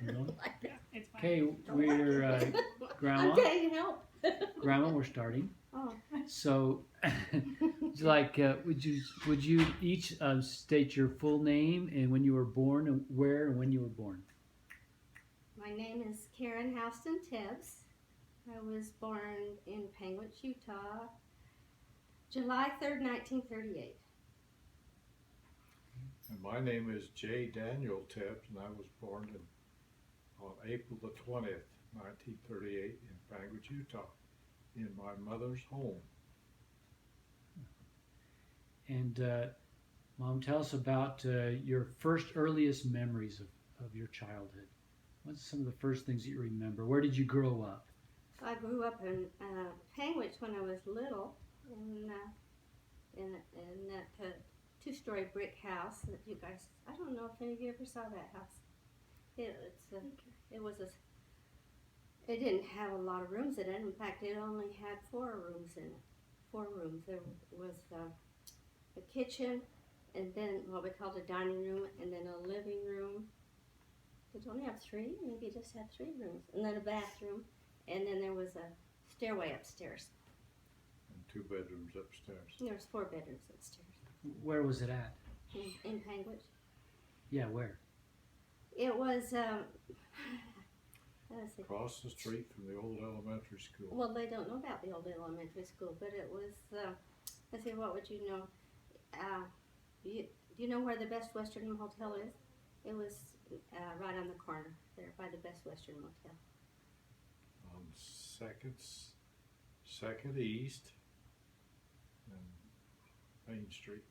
You know? Like that. It's fine. Okay, we're Grandma. I'm getting help. Grandma, we're starting. Oh. So, like, would you each state your full name and when you were born, and where and when you were born? My name is Karen Tebbs. I was born in Panguitch, Utah, July 3rd, 1938. And my name is J. Daniel Tebbs, and I was born on April the 20th, 1938, in Panguitch, Utah, in my mother's home. And Mom, tell us about your first earliest memories of your childhood. What's some of the first things that you remember? Where did you grow up? I grew up in Panguitch when I was little, in that two-story brick house that you guys, I don't know if any of you ever saw that house. It didn't have a lot of rooms in it. In fact, it only had 4 rooms in it. 4 rooms. There was a kitchen, and then what we called a dining room, and then a living room. Did it only have 3? Maybe it just had 3 rooms. And then a bathroom, and then there was a stairway upstairs. And 2 bedrooms upstairs. There was 4 bedrooms upstairs. Where was it at? In Panguitch. Yeah, where? It was, let's see. Across the street from the old elementary school. Well, they don't know about the old elementary school, but it was, let's see, what would you know? Do you know where the Best Western Hotel is? It was right on the corner there by the Best Western Motel. On Second East and Main Street.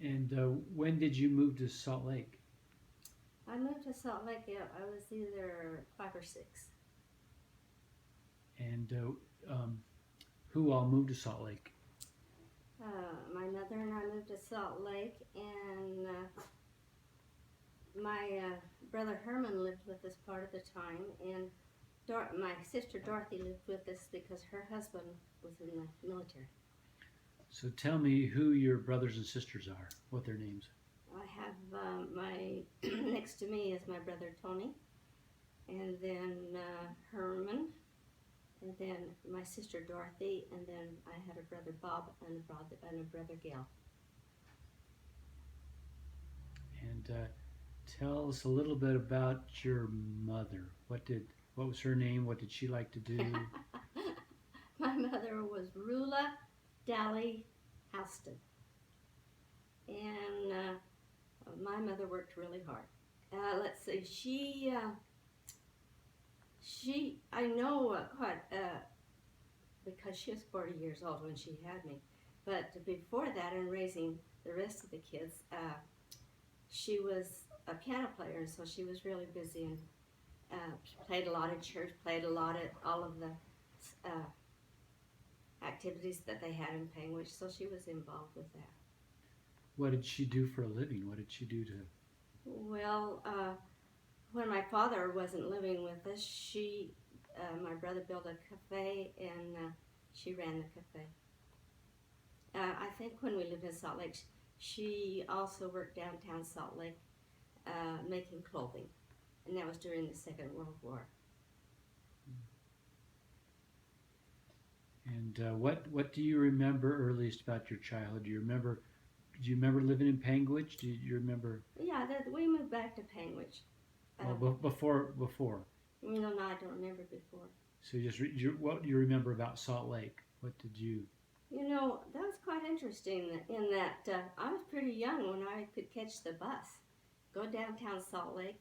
And when did you move to Salt Lake? I moved to Salt Lake, I was either 5 or 6. And who all moved to Salt Lake? My mother and I moved to Salt Lake, and my brother Herman lived with us part of the time, and my sister Dorothy lived with us because her husband was in the military. So tell me who your brothers and sisters are, what their names. I have my next to me is my brother Tony, and then Herman, and then my sister Dorothy, and then I had a brother Bob and a brother Gail. And tell us a little bit about your mother. What was her name? What did she like to do? My mother was Rula Dally Houston, and my mother worked really hard. Let's see, I know because she was 40 years old when she had me, but before that, in raising the rest of the kids, she was a piano player, and so she was really busy and played a lot in church, played a lot at all of the activities that they had in Panguitch, so she was involved with that. What did she do for a living? What did she do to? Well, when my father wasn't living with us, my brother built a cafe, and she ran the cafe. I think when we lived in Salt Lake, she also worked downtown Salt Lake making clothing, and that was during the Second World War. And what do you remember earliest about your childhood? Do you remember living in Panguitch? Do you remember? Yeah, we moved back to Panguitch. Well, before. No, I don't remember before. So what do you remember about Salt Lake? What did you? You know, that was quite interesting in that I was pretty young when I could catch the bus, go downtown Salt Lake,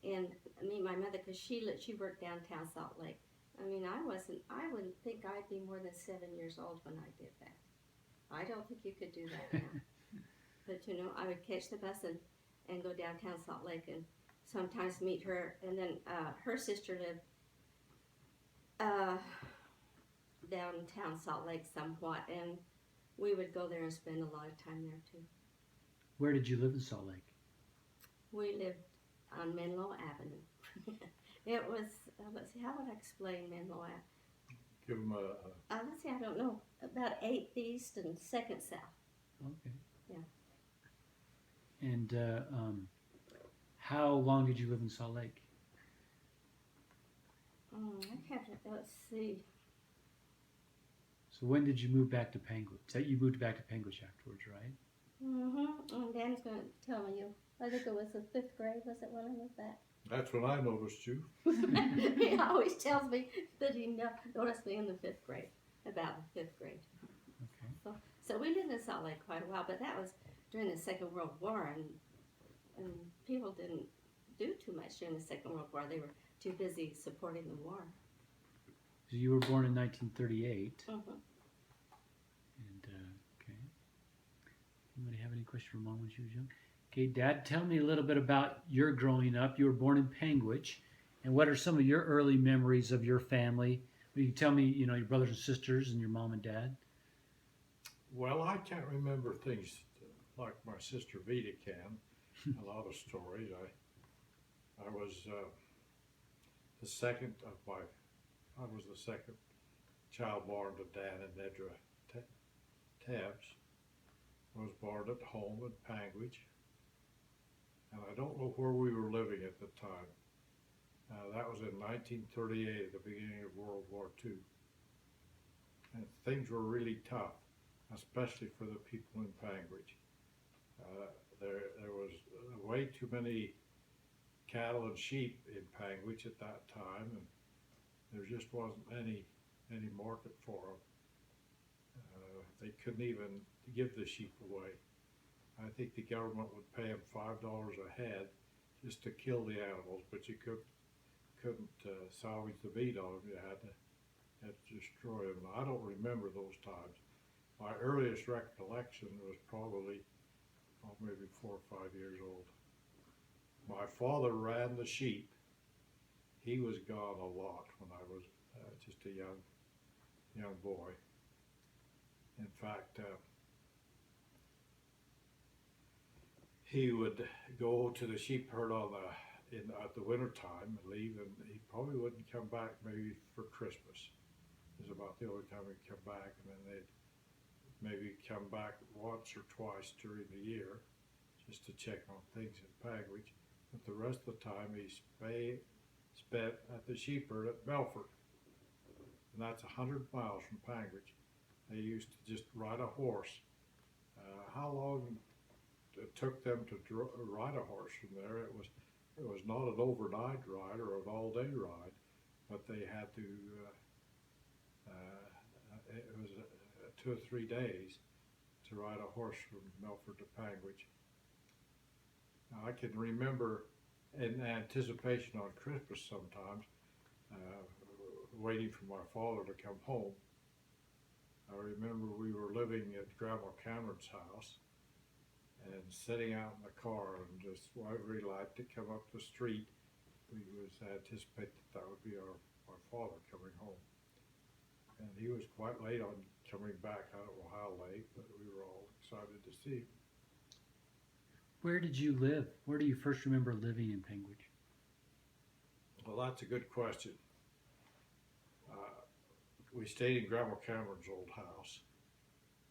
and meet my mother because she worked downtown Salt Lake. I mean, I wouldn't think I'd be more than 7 years old when I did that. I don't think you could do that now. But you know, I would catch the bus and go downtown Salt Lake and sometimes meet her, and then her sister lived downtown Salt Lake somewhat, and we would go there and spend a lot of time there too. Where did you live in Salt Lake? We lived on Menlo Avenue. It was, let's see, how would I explain Menlo Avenue? Give them Let's see, I don't know, about 8th East and 2nd South. Okay. Yeah. And how long did you live in Salt Lake? I can't. Let's see. So when did you move back to Panguitch? That you moved back to Panguitch afterwards, right? And Dan's going to tell you. I think it was the 5th grade. Was it when I moved back? That's when I noticed you. He always tells me that he noticed me in the 5th grade, about the 5th grade. Okay. So we lived in Salt Lake quite a while, but that was during the Second World War, and people didn't do too much during the Second World War. They were too busy supporting the war. So you were born in 1938. Mm-hmm. And, okay. Anybody have any question for Mom when she was young? Okay, Dad, tell me a little bit about your growing up. You were born in Panguitch. And what are some of your early memories of your family? Will you tell me, you know, your brothers and sisters and your mom and dad? Well, I can't remember things like my sister Vita can. A lot of stories. I was the second of my. I was the second child born to Dan and Nedra Tebbs. I was born at home in Panguitch, and I don't know where we were living at the time. That was in 1938, at the beginning of World War II. And things were really tough, especially for the people in Panguitch. There was way too many cattle and sheep in Panguitch at that time, and there just wasn't any market for them. They couldn't even give the sheep away. I think the government would pay them $5 a head just to kill the animals, but you couldn't salvage the meat on them. You had to destroy them. I don't remember those times. My earliest recollection was probably maybe 4 or 5 years old. My father ran the sheep. He was gone a lot when I was just a young boy. In fact, he would go to the sheep herd at the winter time and leave, and he probably wouldn't come back maybe for Christmas. It was about the only time he'd come back, and then they'd maybe come back once or twice during the year just to check on things in Panguitch. But the rest of the time he spent at the sheep herd at Belford, and that's 100 miles from Panguitch. They used to just ride a horse. How long it took them to ride a horse from there? It was not an overnight ride or an all-day ride, but they had to. It was 2 or 3 days to ride a horse from Melford to Panguitch. Now, I can remember in anticipation on Christmas sometimes, waiting for my father to come home. I remember we were living at Grandma Cameron's house and sitting out in the car, and just every light to come up the street, we was anticipate that would be our father coming home. And he was quite late on coming back. I don't know how late, but we were all excited to see him. Where did you live? Where do you first remember living in Panguitch? Well, that's a good question. We stayed in Grandma Cameron's old house,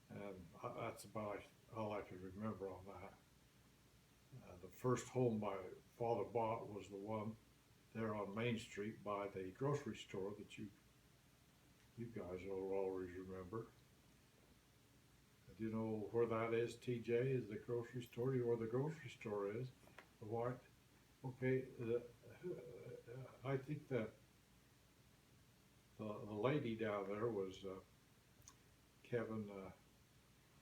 and that's about all I can remember on that. The first home my father bought was the one there on Main Street by the grocery store that you guys will always remember. Do you know where that is, TJ? Is the grocery store? Do you know where the grocery store is? The white? Okay, I think that the lady down there was Kevin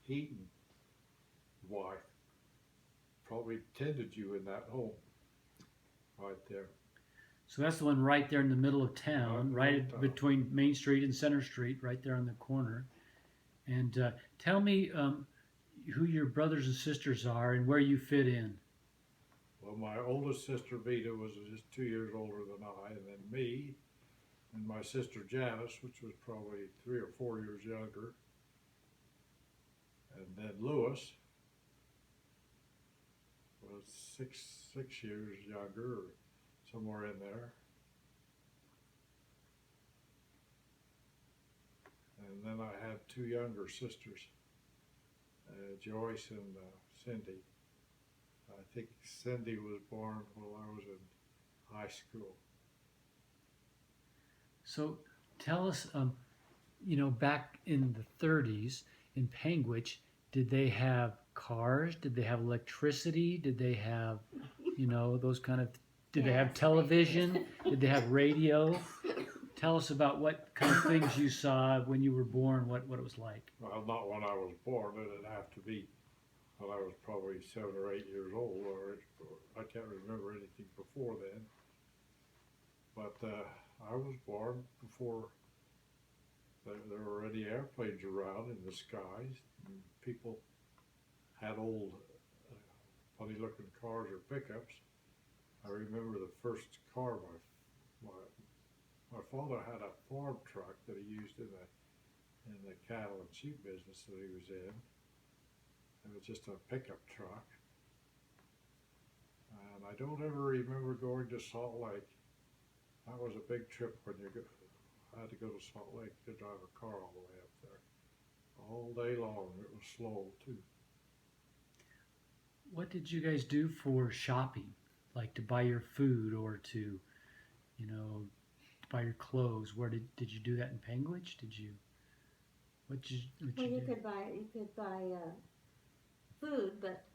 Heaton's wife. Probably tended you in that home right there. So that's the one right there in the middle of town, right between Main Street and Center Street, right there on the corner. And tell me who your brothers and sisters are and where you fit in. Well, my oldest sister Vita was just 2 years older than I, and then me, and my sister Janice, which was probably 3 or 4 years younger, and then Lewis was six years younger, or somewhere in there. And then I had 2 younger sisters, Joyce and Cindy. I think Cindy was born while I was in high school. So tell us, back in the 30s in Panguitch, did they have cars? Did they have electricity? Did they have, those kind of, did they have Yes, television? Did they have radio? Tell us about what kind of things you saw when you were born, what it was like. Well, not when I was born. It'd have to be when I was probably 7 or 8 years old, or I can't remember anything before then. But I was born before there were any airplanes around in the skies. People had old, funny-looking cars or pickups. I remember the first car my father had a farm truck that he used in the cattle and sheep business that he was in. It was just a pickup truck. And I don't ever remember going to Salt Lake. That was a big trip when I had to go to Salt Lake to drive a car all the way up there. All day long. It was slow too. What did you guys do for shopping? Like to buy your food or to, buy your clothes? Where did you do that in Panguitch? What Well, you you do? could buy food, but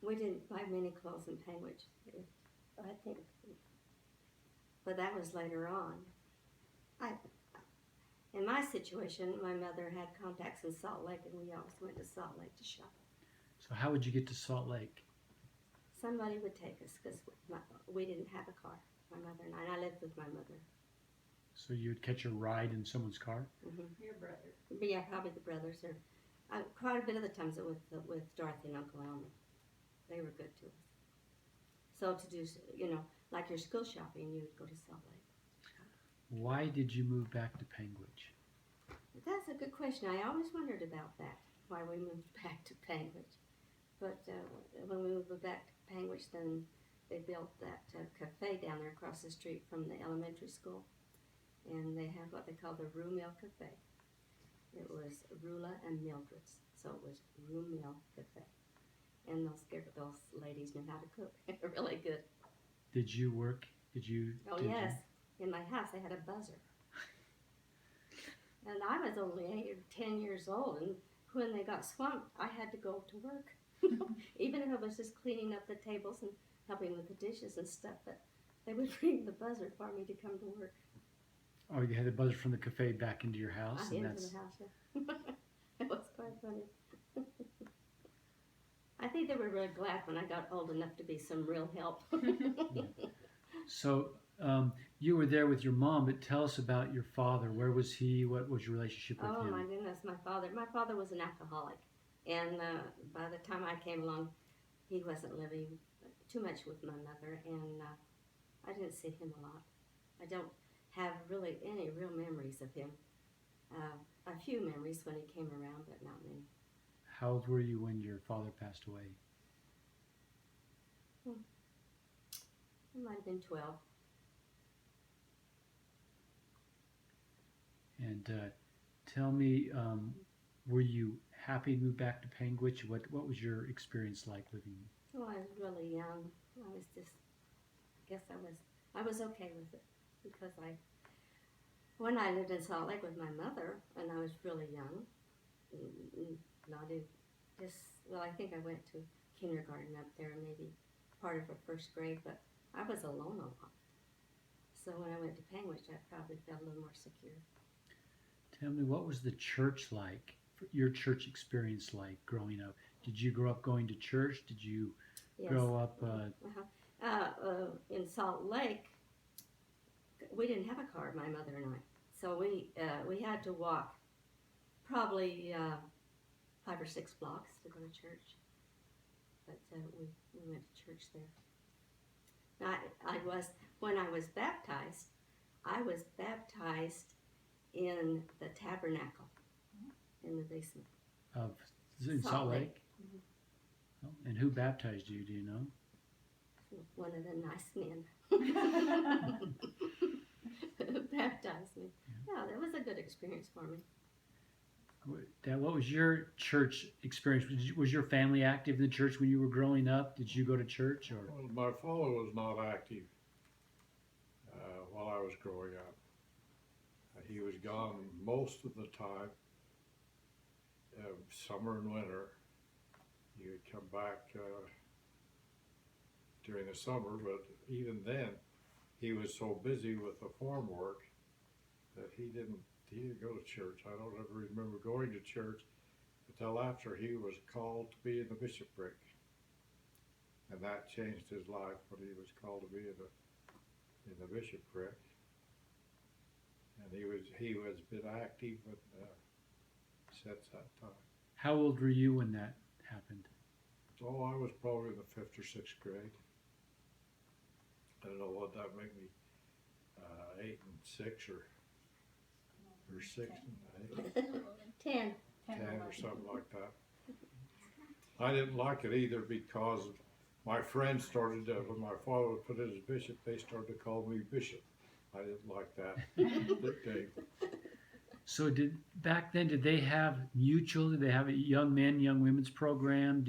we didn't buy many clothes in Panguitch. I think, but that was later on. In my situation, my mother had contacts in Salt Lake, and we always went to Salt Lake to shop. So how would you get to Salt Lake? Somebody would take us because we didn't have a car. My mother and I lived with my mother. So you would catch a ride in someone's car? Your brother. But yeah, probably the brothers, or quite a bit of the times with Dorothy and Uncle Elmer. They were good to us. So to do, like your school shopping, you would go to Salt Lake. Why did you move back to Panguitch? That's a good question. I always wondered about that, why we moved back to Panguitch. But when we moved back to Panguitch, then they built that cafe down there across the street from the elementary school. And they have what they call the Rue Mill Cafe. It was Rula and Mildred's, so it was Rue Mill Cafe. And those ladies knew how to cook. They were really good. Did you work? Oh, yes. In my house, they had a buzzer. And I was only 8 or 10 years old, and when they got swamped, I had to go to work. Even if I was just cleaning up the tables and helping with the dishes and stuff, but they would ring the buzzer for me to come to work. Oh, you had the buzzer from the cafe back into your house? Into the house, yeah. It was quite funny. I think they were really glad when I got old enough to be some real help. So you were there with your mom, but tell us about your father. Where was he? What was your relationship with him? Oh my goodness, my father was an alcoholic, and by the time I came along, he wasn't living too much with my mother, and I didn't see him a lot. I don't have really any real memories of him. A few memories when he came around, but not many. How old were you when your father passed away? It might have been 12. And tell me, were you happy to move back to Panguitch? What was your experience like living? Oh, I was really young. I guess I was okay with it because when I lived in Salt Lake with my mother and I was really young, I think I went to kindergarten up there, maybe part of a first grade, but I was alone a lot. So when I went to Panguitch, I probably felt a little more secure. Tell me, what was the church like, your church experience like growing up? Did you grow up going to church? Did you grow up? In Salt Lake, we didn't have a car, my mother and I. So we had to walk probably 5 or 6 blocks to go to church. But we went to church there. Now, when I was baptized in the tabernacle in the basement. In Salt Lake? Mhm. Oh, and who baptized you, do you know? One of the nice men baptized me. Yeah, that was a good experience for me. Dad, what was your church experience? Was your family active in the church when you were growing up? Did you go to church or? Well, my father was not active while I was growing up. He was gone most of the time, summer and winter. He would come back during the summer, but even then, he was so busy with the farm work that he didn't go to church. I don't ever remember going to church until after he was called to be in the bishopric, and that changed his life when he was called to be in the bishopric. And he was been active since that time. How old were you when that happened? So I was probably in the 5th or 6th grade. I don't know what that made me, 8 and 6 or 6 and 8, 10. 10 or something like that. I didn't like it either because my friends started to, when my father would put in as bishop, they started to call me bishop. I didn't like that nickname. So back then, did they have mutual? Did they have a young men, young women's program?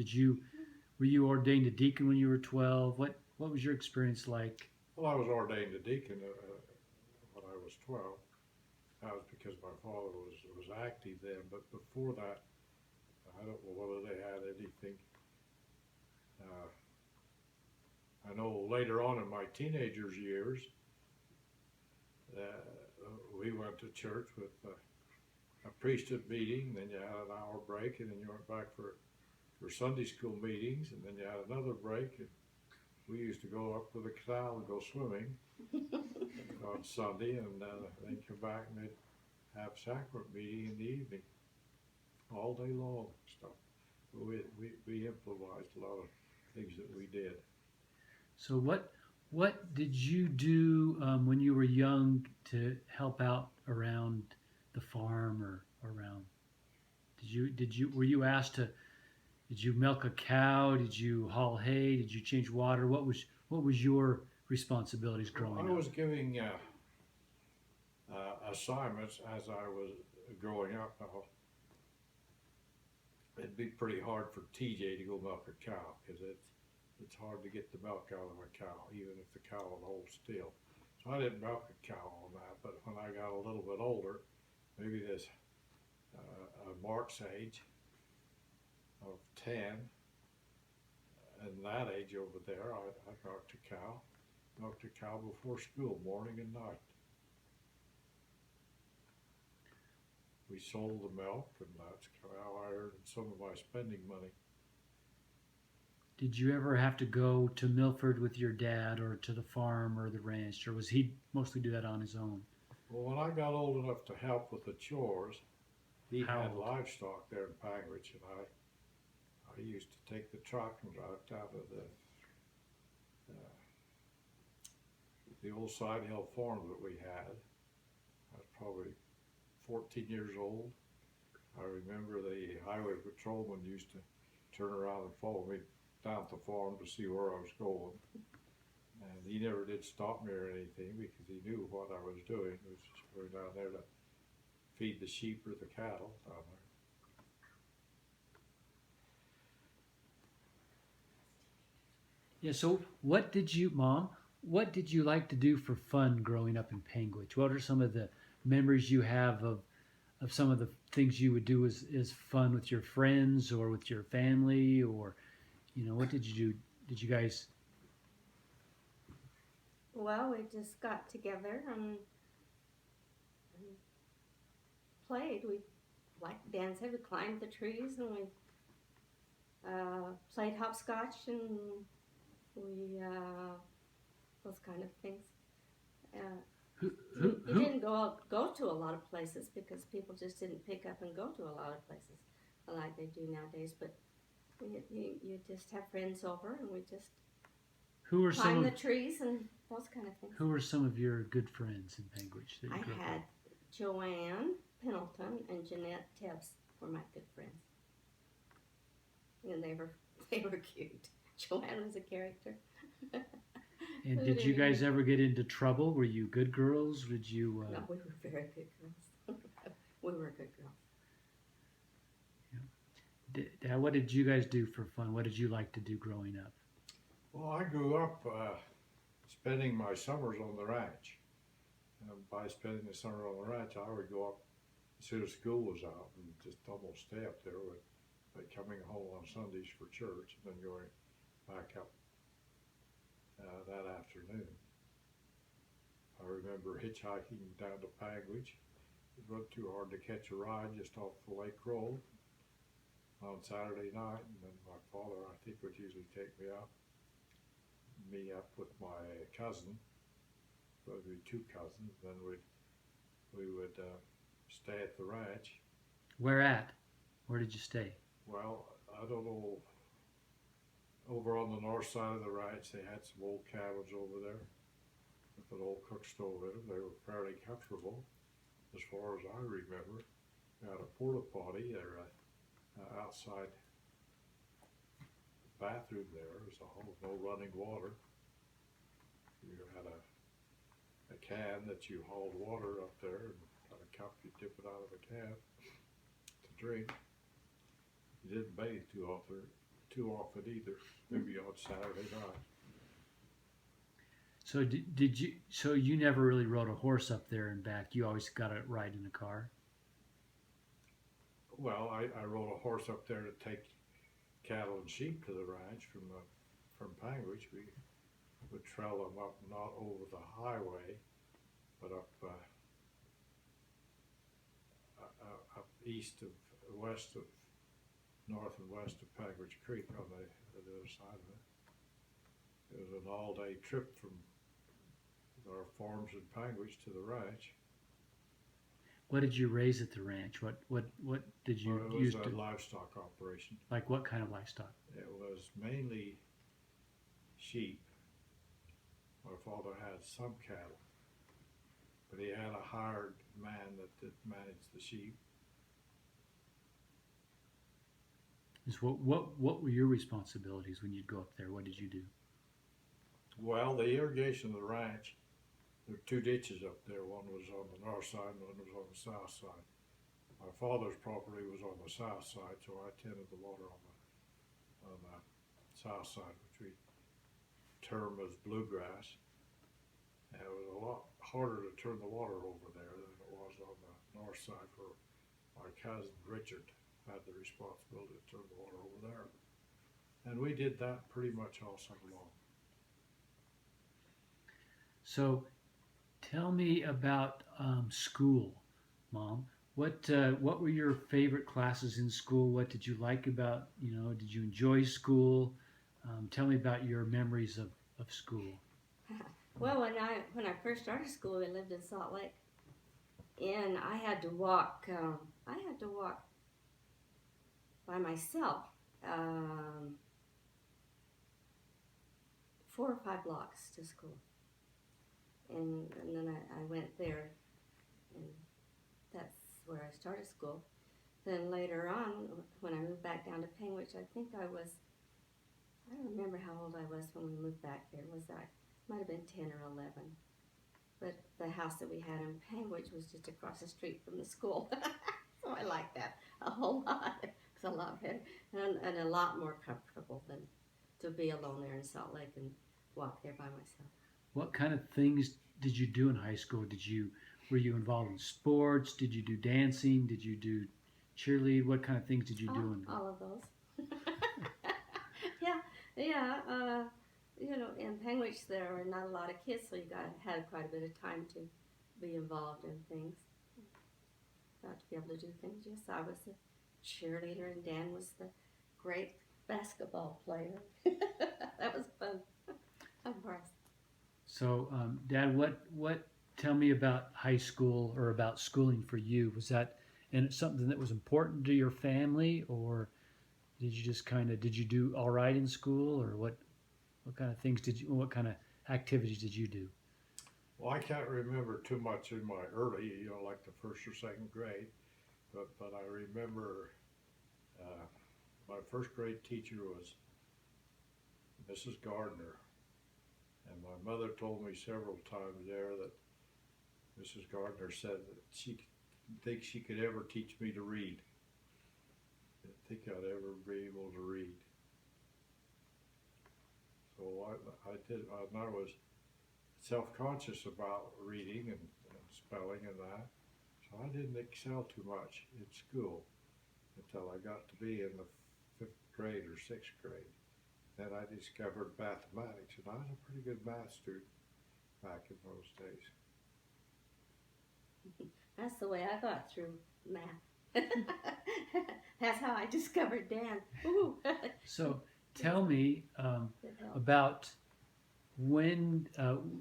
Were you ordained a deacon when you were 12? What was your experience like? Well, I was ordained a deacon when I was 12. That was because my father was active then, but before that, I don't know whether they had anything. I know later on in my teenagers' years, we went to church with a priesthood meeting, then you had an hour break, and then you went back for Sunday school meetings, and then you had another break, and we used to go up to the canal and go swimming on Sunday, and then come back and they'd have sacrament meeting in the evening, all day long. Stuff. We improvised a lot of things that we did. So what did you do when you were young to help out around the farm or around? Were you asked to? Did you milk a cow? Did you haul hay? Did you change water? What was your responsibilities growing up? I was giving assignments as I was growing up. Now, it'd be pretty hard for TJ to go milk a cow because it's hard to get the milk out of a cow, even if the cow will hold still. So I didn't milk a cow on that, but when I got a little bit older, maybe this Mark's age of 10, and that age over there, I milked a cow before school, morning and night. We sold the milk, and that's how I earned some of my spending money. Did you ever have to go to Milford with your dad or to the farm or the ranch, or was he mostly do that on his own? Well, when I got old enough to help with the chores, he How had old? livestock there in Panguitch, and I used to take the truck and drive down to the old Side Hill farm that we had. I was probably 14 years old. I remember the highway patrolman used to turn around and follow me down at the farm to see where I was going. And he never did stop me or anything because he knew what I was doing. It was just going down there to feed the sheep or the cattle down there. Yeah, so what did you like to do for fun growing up in Panguitch? What are some of the memories you have of some of the things you would do as fun with your friends or with your family, or what did you do? Did you guys? Well, we just got together and played. We, like Dan said, we climbed the trees and we played hopscotch and we those kind of things. We didn't go to a lot of places because people just didn't pick up and go to a lot of places like they do nowadays. But you just have friends over and we just climb the trees and those kind of things. Who were some of your good friends in Panguitch that you grew up I had Joanne Pendleton and Jeanette Tebbs were my good friends, and they were cute. Joanne was a character. And did you guys ever get into trouble? Were you good girls? Did you? No, we were very good girls. We were good girls. Dad, what did you guys do for fun? What did you like to do growing up? Well, I grew up spending my summers on the ranch. And by spending the summer on the ranch, I would go up as soon as school was out and just almost stay up there with coming home on Sundays for church and then going back up that afternoon. I remember hitchhiking down to Panguitch. It wasn't too hard to catch a ride just off the lake road on Saturday night, and then my father, I think, would usually take me up with my cousin, probably two cousins. Then we would stay at the ranch. Where at? Where did you stay? Well, I don't know. Over on the north side of the ranch, they had some old cabins over there with an old cook stove in them. They were fairly comfortable, as far as I remember. We had a porta potty or outside bathroom there. There's no running water. You had a can that you hauled water up there, and got a cup, you dip it out of the can to drink. You didn't bathe too often either. Maybe on Saturday night. So did you? So you never really rode a horse up there and back. You always got to ride in a car. Well, I rode a horse up there to take cattle and sheep to the ranch from Panguitch. We would trail them up, not over the highway, but up west of north and west of Panguitch Creek on the other side of it. It was an all-day trip from our farms in Panguitch to the ranch. What did you raise at the ranch? What did you Well, use it was a to? livestock operation. Like what kind of livestock? It was mainly sheep. My father had some cattle, but he had a hired man that did manage the sheep. Is what were your responsibilities when you'd go up there? What did you do? Well, the irrigation of the ranch, there were two ditches up there. One was on the north side and one was on the south side. My father's property was on the south side, so I tended the water on the south side, which we term as bluegrass. And it was a lot harder to turn the water over there than it was on the north side, for my cousin Richard had the responsibility to turn the water over there. And we did that pretty much all summer long. So, tell me about school, Mom. What were your favorite classes in school? What did you like about, did you enjoy school? Tell me about your memories of school. Well, when I first started school, we lived in Salt Lake, and I had to walk. I had to walk by myself 4 or 5 blocks to school, and then I went there, and that's where I started school. Then later on, when I moved back down to Panguitch, I don't remember how old I was when we moved back there. Might have been 10 or 11. But the house that we had in Panguitch was just across the street from the school. So I liked that a whole lot. It's a lot better and a lot more comfortable than to be alone there in Salt Lake and walk there by myself. What kind of things did you do in high school? Were you involved in sports? Did you do dancing? Did you do cheerlead? What kind of things did you do? All of those. Yeah. In Panguitch there were not a lot of kids, so you had quite a bit of time to be involved in things. Got to be able to do things. Yes, I was a cheerleader, and Dan was the great basketball player. That was fun. I'm impressed. So, Dad, what? Tell me about high school or about schooling for you. Was that something that was important to your family, or did you just did you do all right in school, or what kind of things what kind of activities did you do? Well, I can't remember too much in my early, like the first or second grade, but I remember my first grade teacher was Mrs. Gardner, and my mother told me several times there that Mrs. Gardner said that she didn't think she could ever teach me to read. didn't think I'd ever be able to read. So I was self-conscious about reading and spelling and that. So I didn't excel too much in school until I got to be in the 5th grade or 6th grade. Then I discovered mathematics, and I was a pretty good math student back in those days. That's the way I got through math. That's how I discovered Dan. Ooh. So tell me Good help. about when,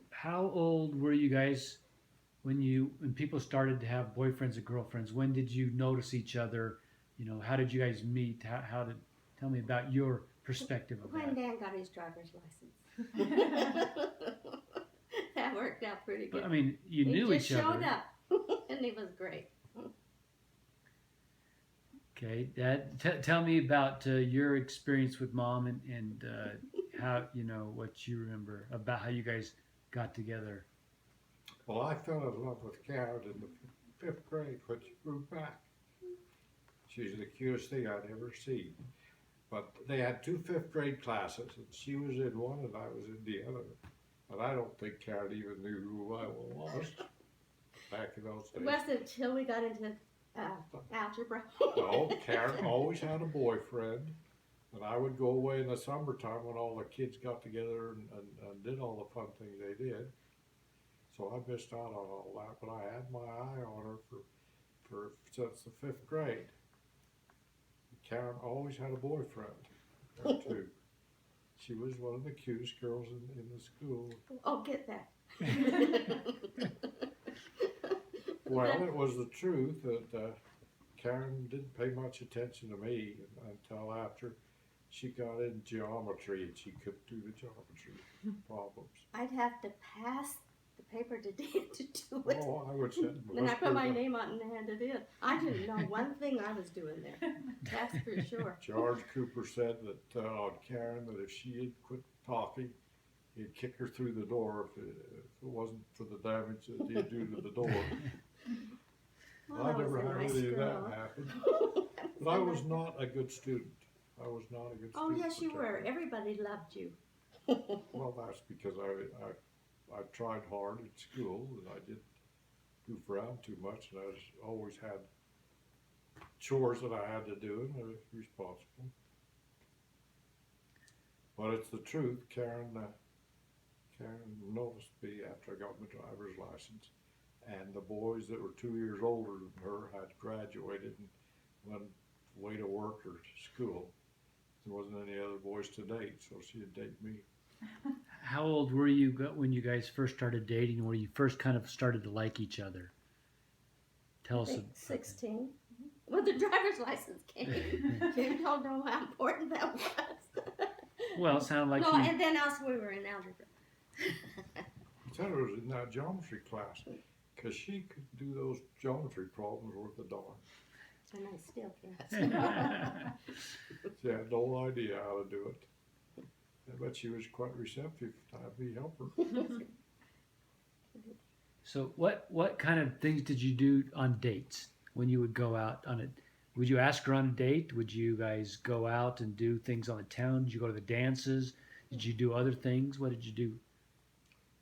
how old were you guys when people started to have boyfriends and girlfriends? When did you notice each other? You know, how did you guys meet? Tell me about your perspective of When that. Dan got his driver's license. That worked out pretty good. But I mean, you he knew just each other. showed up, and he was great. Okay, Dad, tell me about your experience with Mom and how, what you remember about how you guys got together. Well, I fell in love with Karen in the 5th grade when she moved back. She's the cutest thing I'd ever seen. But they had 2 5th grade classes, and she was in one and I was in the other. And I don't think Karen even knew who I was back in those It days. wasn't until we got into algebra. No, Karen always had a boyfriend, and I would go away in the summertime when all the kids got together and did all the fun things they did. So I missed out on all that, but I had my eye on her for since the 5th grade. Karen always had a boyfriend, or 2. She was one of the cutest girls in the school. Oh, get that. Well, it was the truth that Karen didn't pay much attention to me until after she got in geometry and she couldn't do the geometry problems. I'd have to pass the paper to Dan to do it. Oh, I would sit and Then I whisper put my to name on and handed in. I didn't know one thing I was doing there. That's for sure. George Cooper said that on Karen that if she had quit talking, he'd kick her through the door if it wasn't for the damage that he'd do to the door. Well, I I was never a had nice any of girl. that happen. But I was not a good student. I was not a good student. Oh, yes, you for were. Karen. Everybody loved you. Well, that's because I tried hard at school and I didn't goof around too much, and I always had chores that I had to do and I was responsible. But it's the truth. Karen noticed me after I got my driver's license, and the boys that were 2 years older than her had graduated and went away to work or school. There wasn't any other boys to date, so she'd date me. How old were you when you guys first started dating, where you first kind of started to like each other? Tell I us. think 16. When the driver's license came. You don't know how important that was. Well, it sounded like No, you. and then also we were in algebra. I said it was in that geometry class, because she could do those geometry problems worth a dollar. And I still can't. She had no idea how to do it. But she was quite receptive to have me help her. So what kind of things did you do on dates when you would go out on it? Would you ask her on a date? Would you guys go out and do things on the town? Did you go to the dances? Did you do other things? What did you do?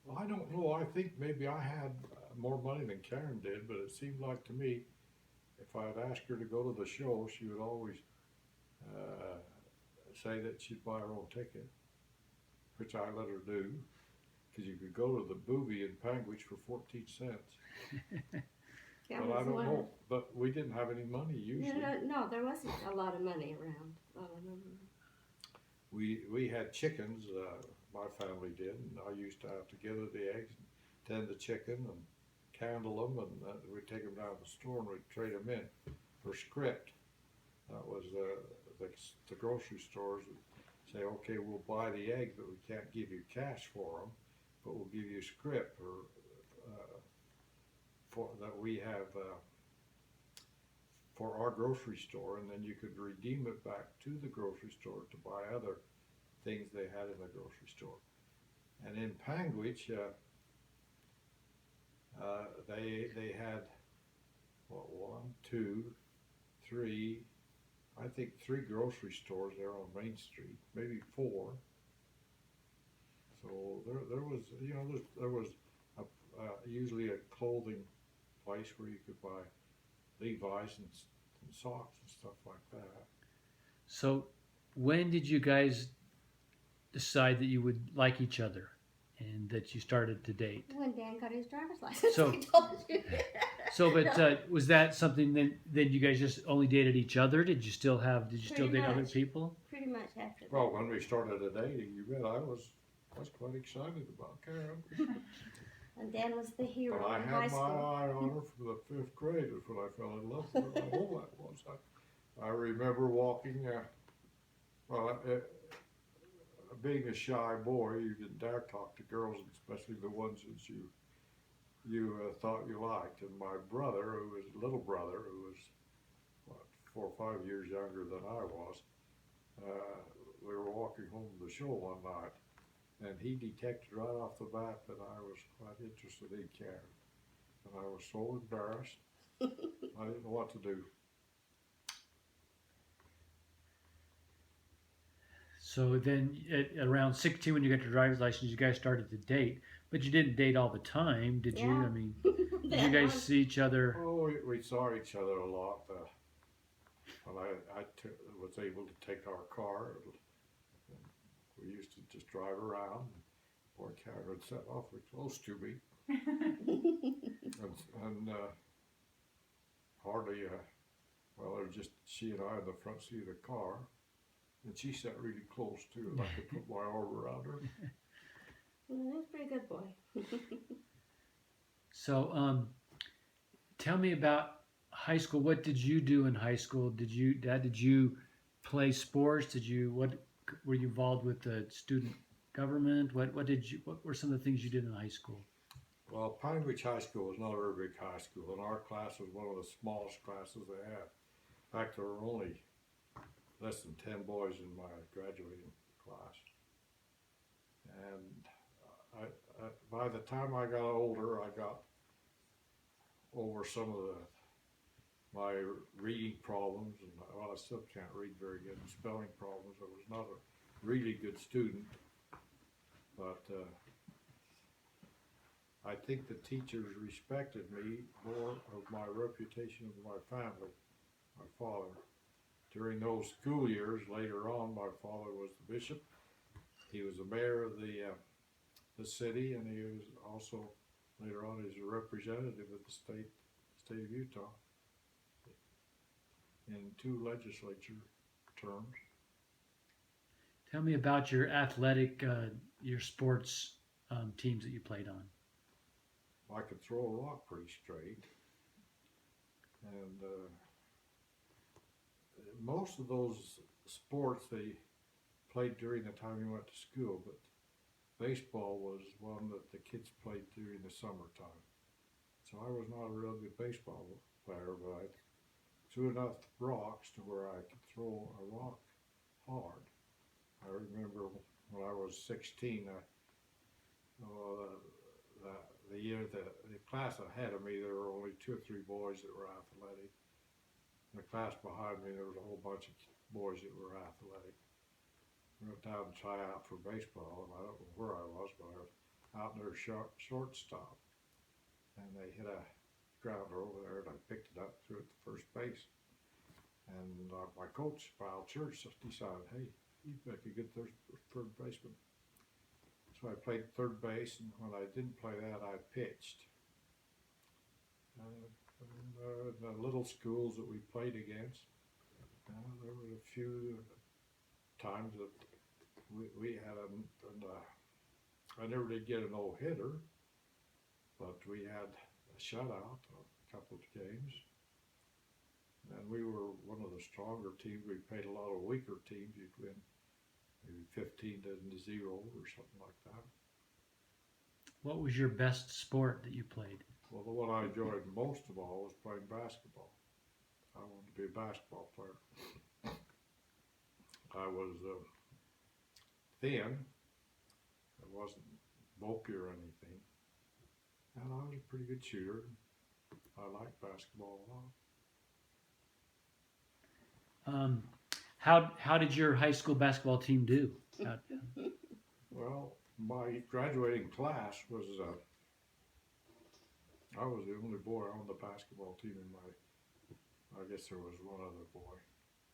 Well, I don't know. I think maybe I had more money than Karen did, but it seemed like to me, if I had asked her to go to the show, she would always say that she'd buy her own ticket, which I let her do, because you could go to the booby in Panguitch for 14 cents. That But I was don't one of- know. But we didn't have any money usually. No, there wasn't a lot of money around. We had chickens. My family did, and I used to have to gather the eggs, and tend the chicken, and candle them, and we'd take them down to the store and we'd trade them in for script. That was the grocery stores would say, okay, we'll buy the eggs, but we can't give you cash for them, but we'll give you script for that we have for our grocery store, and then you could redeem it back to the grocery store to buy other things they had in the grocery store. And in Panguitch, they had what, 1, 2, 3, I think 3 grocery stores there on Main Street, maybe 4. So there was, you know, there was usually a clothing place where you could buy Levi's and socks and stuff like that. So, when did you guys decide that you would like each other and that you started to date? When Dan got his driver's license, So- I told you. So, but was that something then you guys just only dated each other? Did you still Pretty date other much. people? Pretty much after that. Well, when we started dating, you bet I was quite excited about Karen. And Dan was the hero But I in had high my school. eye on her from the 5th grade is when I fell in love with her. Oh, that was. I remember walking, being a shy boy, you didn't dare talk to girls, especially the ones that you thought you liked. And my brother, little brother, who was, what, 4 or 5 years younger than I was, we were walking home from the show one night, and he detected right off the bat that I was quite interested in Karen. And I was so embarrassed, I didn't know what to do. So then, at around 16, when you got your driver's license, you guys started to date. But you didn't date all the time, did you? Yeah. I mean, did you guys see each other? Oh, we saw each other a lot. When I was able to take our car, we used to just drive around. Boy, Karen would sit awfully close to me. and hardly, well, there was just she and I in the front seat of the car. And she sat really close too, and I could put my arm around her. Well, he was a pretty good boy. So, tell me about high school. What did you do in high school? Did you play sports? What were you involved with the student government? What were some of the things you did in high school? Well, Pine Ridge High School was not a very big high school, and our class was one of the smallest classes they had. In fact, there were only less than 10 boys in my graduating class. And by the time I got older, I got over some of my reading problems, and well, I still can't read very good, and spelling problems. I was not a really good student, but I think the teachers respected me more of my reputation of my family, my father. During those school years, later on, my father was the bishop. He was the mayor of the city, and he was also, later on, he's a representative of the state of Utah in 2 legislature terms. Tell me about your athletic, your sports teams that you played on. I could throw a rock pretty straight, and most of those sports they played during the time you went to school, but baseball was one that the kids played during the summertime. So I was not a real good baseball player, but I threw enough rocks to where I could throw a rock hard. I remember when I was 16, the year the class ahead of me, there were only 2 or 3 boys that were athletic. In the class behind me, there was a whole bunch of boys that were athletic. We went down and try out for baseball, and I don't know where I was, but I was out in their shortstop. And they hit a grounder over there, and I picked it up, threw it to first base. And my coach, Val Church, decided, hey, you'd make a good third baseman. So I played third base, and when I didn't play that, I pitched. The little schools that we played against, there were a few times that we had I never did get a no-hitter, but we had a shutout a couple of games. And we were one of the stronger teams. We played a lot of weaker teams. You'd win maybe 15-0 or something like that. What was your best sport that you played? Well, the one I enjoyed most of all was playing basketball. I wanted to be a basketball player. I was thin. I wasn't bulky or anything. And I was a pretty good shooter. I liked basketball a lot. How did your high school basketball team do? Well, my graduating class was, I was the only boy on the basketball team in I guess there was one other boy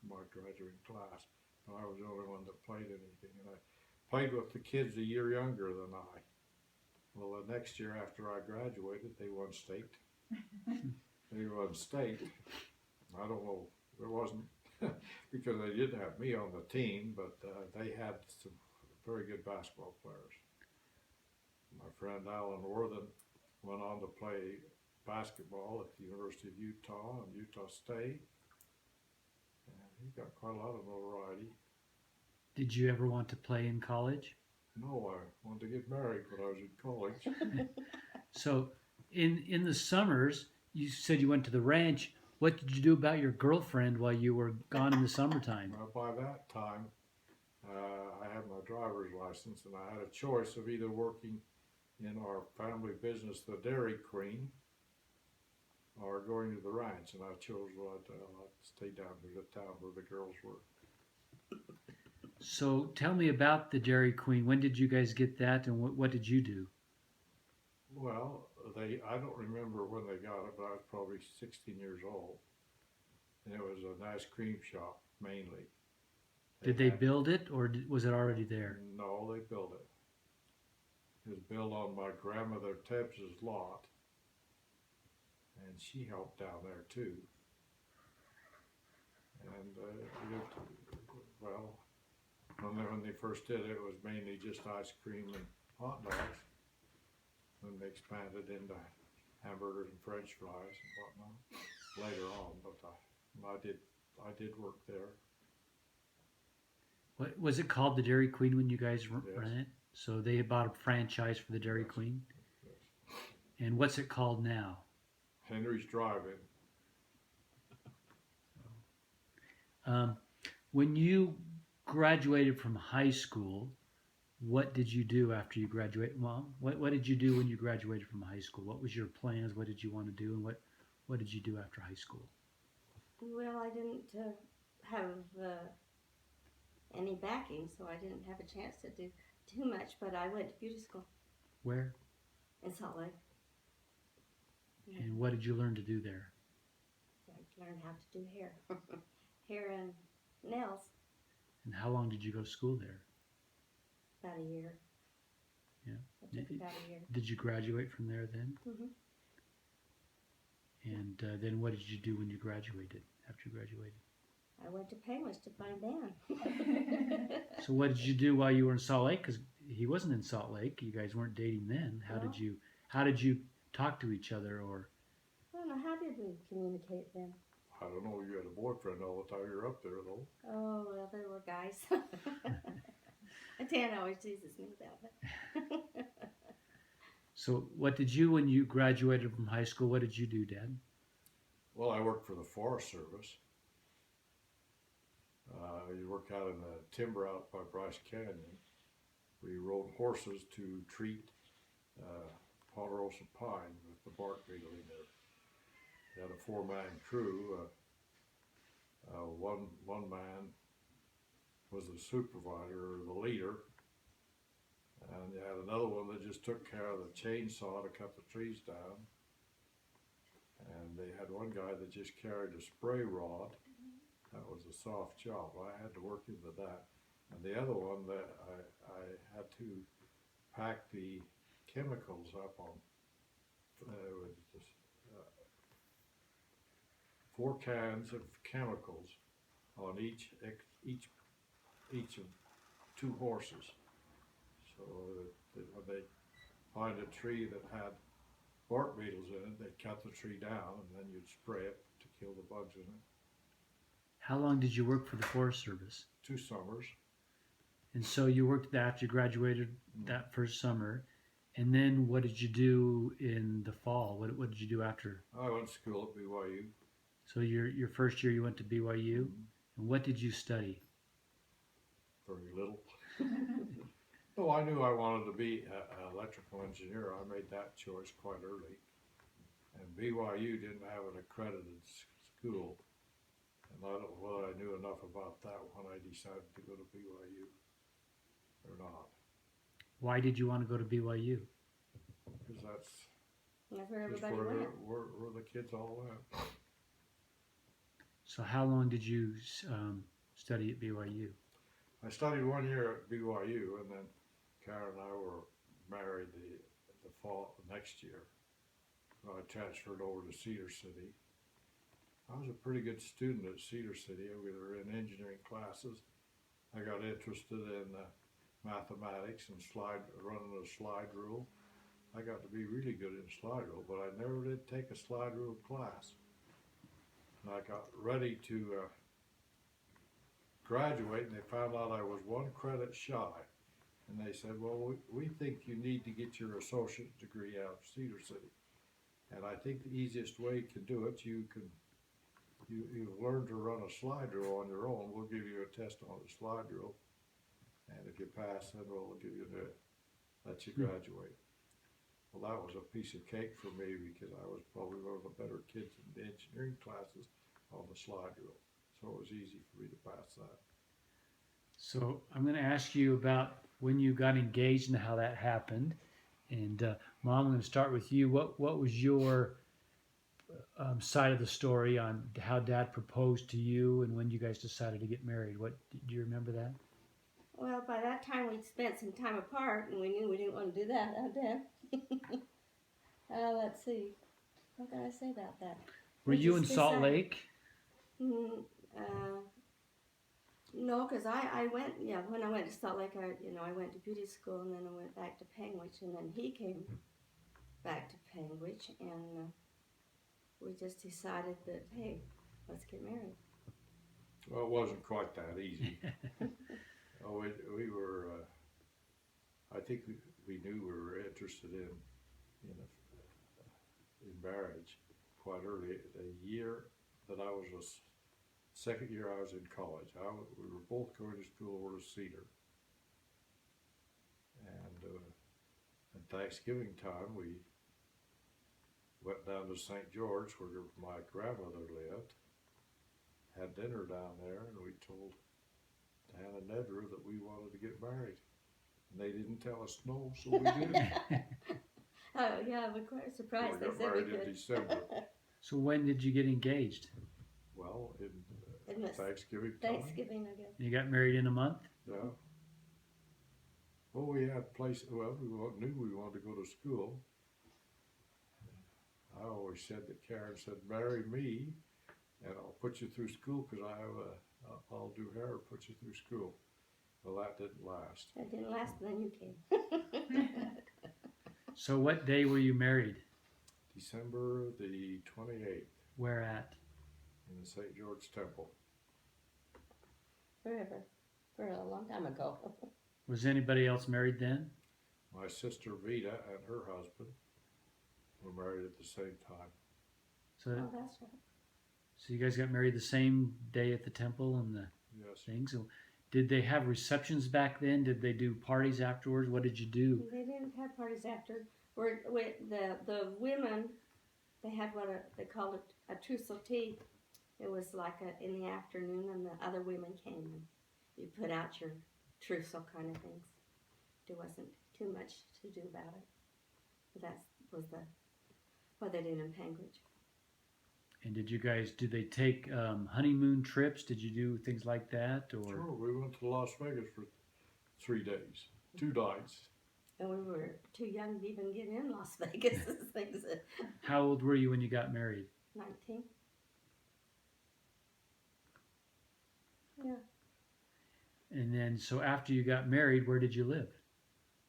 in my graduating class, but I was the only one that played anything. And I played with the kids a year younger than I. Well, the next year after I graduated, they won state. They won state. I don't know, it wasn't because they didn't have me on the team, but they had some very good basketball players. My friend Alan Worthen went on to play basketball at the University of Utah and Utah State, and he got quite a lot of notoriety. Did you ever want to play in college? No, I wanted to get married when I was in college. So, in the summers, you said you went to the ranch. What did you do about your girlfriend while you were gone in the summertime? Well, by that time, I had my driver's license, and I had a choice of either working in our family business, the Dairy Queen, or going to the ranch, and I chose I'd stay down here to town where the girls were. So tell me about the Dairy Queen. When did you guys get that, and what did you do? Well, I don't remember when they got it, but I was probably 16 years old, and it was an ice cream shop mainly. Did they build it, or was it already there? No, they built it. It was built on my grandmother Tebbs' lot, and she helped down there too. And well, when they first did it, it was mainly just ice cream and hot dogs. Then they expanded into hamburgers and French fries and whatnot later on. But I did work there. What was it called, the Dairy Queen, when you guys ran Yes. it? So they bought a franchise for the Dairy Yes. Queen. Yes. And what's it called now? Henry's Drive-In. When you graduated from high school, what did you do after you graduated? Well, what did you do when you graduated from high school? What was your plans? What did you want to do? And what did you do after high school? Well, I didn't have any backing, so I didn't have a chance to do too much, but I went to beauty school Where? in Salt Lake. And what did you learn to do there? So I learned how to do hair. Hair and nails. And how long did you go to school there? About a year. Yeah. It took about a year. Did you graduate from there then? Mm-hmm. And then what did you do when you graduated, after you graduated? I went to Payments to find Dan. So what did you do while you were in Salt Lake? Because he wasn't in Salt Lake. You guys weren't dating then. How did you talk to each other? Or I don't know, how did we communicate then? I don't know, you had a boyfriend all the time you were up there, though. Oh, well, there were guys. Dan always teases me about that. so what did you, when you graduated from high school, what did you do, Dad? Well, I worked for the Forest Service. You work out in the timber out by Bryce Canyon. We rode horses to treat ponderosa pine with the bark beetle in there. We had a 4-man crew. One man was the supervisor or the leader, and you had another one that just took care of the chainsaw to cut the trees down. And they had one guy that just carried a spray rod. That was a soft job. I had to work into that. And the other one that I had to pack the chemicals up on. It was just 4 cans of chemicals on each of 2 horses. So that when they find a tree that had bark beetles in it, they'd cut the tree down and then you'd spray it to kill the bugs in it. How long did you work for the Forest Service? 2 summers. And so you worked after you graduated that first summer. And then what did you do in the fall? What did you do after? I went to school at BYU. So your first year you went to BYU. And what did you study? Very little. No, I knew I wanted to be an electrical engineer. I made that choice quite early. And BYU didn't have an accredited school. And I don't know whether I knew enough about that when I decided to go to BYU or not, Why did you want to go to BYU? because that's That's where just everybody where, went. where the kids all went. So how long did you study at BYU? I studied 1 year at BYU, and then Karen and I were married the fall next year. I transferred over to Cedar City. I was a pretty good student at Cedar City. We were in engineering classes. I got interested in mathematics and running a slide rule. I got to be really good in slide rule, but I never did take a slide rule class. And I got ready to graduate, and they found out I was 1 credit shy. And they said, well, we think you need to get your associate degree out of Cedar City. And I think the easiest way to do it, you learn to run a slide rule on your own. We'll give you a test on the slide rule. And if you pass, then we'll give you let you graduate. Well, that was a piece of cake for me because I was probably one of the better kids in the engineering classes on the slide rule. So it was easy for me to pass that. So I'm going to ask you about when you got engaged and how that happened. And Mom, I'm going to start with you. What was your side of the story on how Dad proposed to you and when you guys decided to get married? Do you remember that? Well, by that time we'd spent some time apart, and we knew we didn't want to do that, huh, Dad? Let's see. What can I say about that? Were We you in just Salt decided- Lake? No, because I went, when I went to Salt Lake, I went to beauty school, and then I went back to Panguitch, and then he came back to Panguitch, and we just decided that, hey, let's get married. Well, it wasn't quite that easy. We were, I think we knew we were interested in marriage quite early. The year that I was second year I was in college, we were both going to school over to Cedar. And at Thanksgiving time, we went down to St. George, where my grandmother lived, had dinner down there, and we told Dan and Nedra that we wanted to get married. And they didn't tell us no, so we did. Oh, yeah, we're quite surprised We they got said we married in could. December. So when did you get engaged? Well, in In this Thanksgiving time. Thanksgiving, I guess. You got married in a month? Yeah. Well, we had knew we wanted to go to school. I always said that Karen said, marry me, and I'll put you through school because I'll do hair and put you through school. Well, that didn't last. That didn't last, and then you came. So what day were you married? December the 28th Where at? in the St. George Temple. Forever. For a long time ago. Was anybody else married then? My sister Vita and her husband were married at the same time. So, Oh, that's right. so you guys got married the same day at the temple and the Yes. thing. So did they have receptions back then? Did they do parties afterwards? What did you do? They didn't have parties after. The women, they had they called it a trousseau tea. It was like in the afternoon, and the other women came, and you put out your trousseau kind of things. There wasn't too much to do about it. That was what they did in Panguitch. And did they take honeymoon trips? Did you do things like that? Or Sure, we went to Las Vegas for 3 days, 2 nights. And we were too young to even get in Las Vegas. Things at how old were you when you got married? 19. Yeah. And then, so after you got married, where did you live?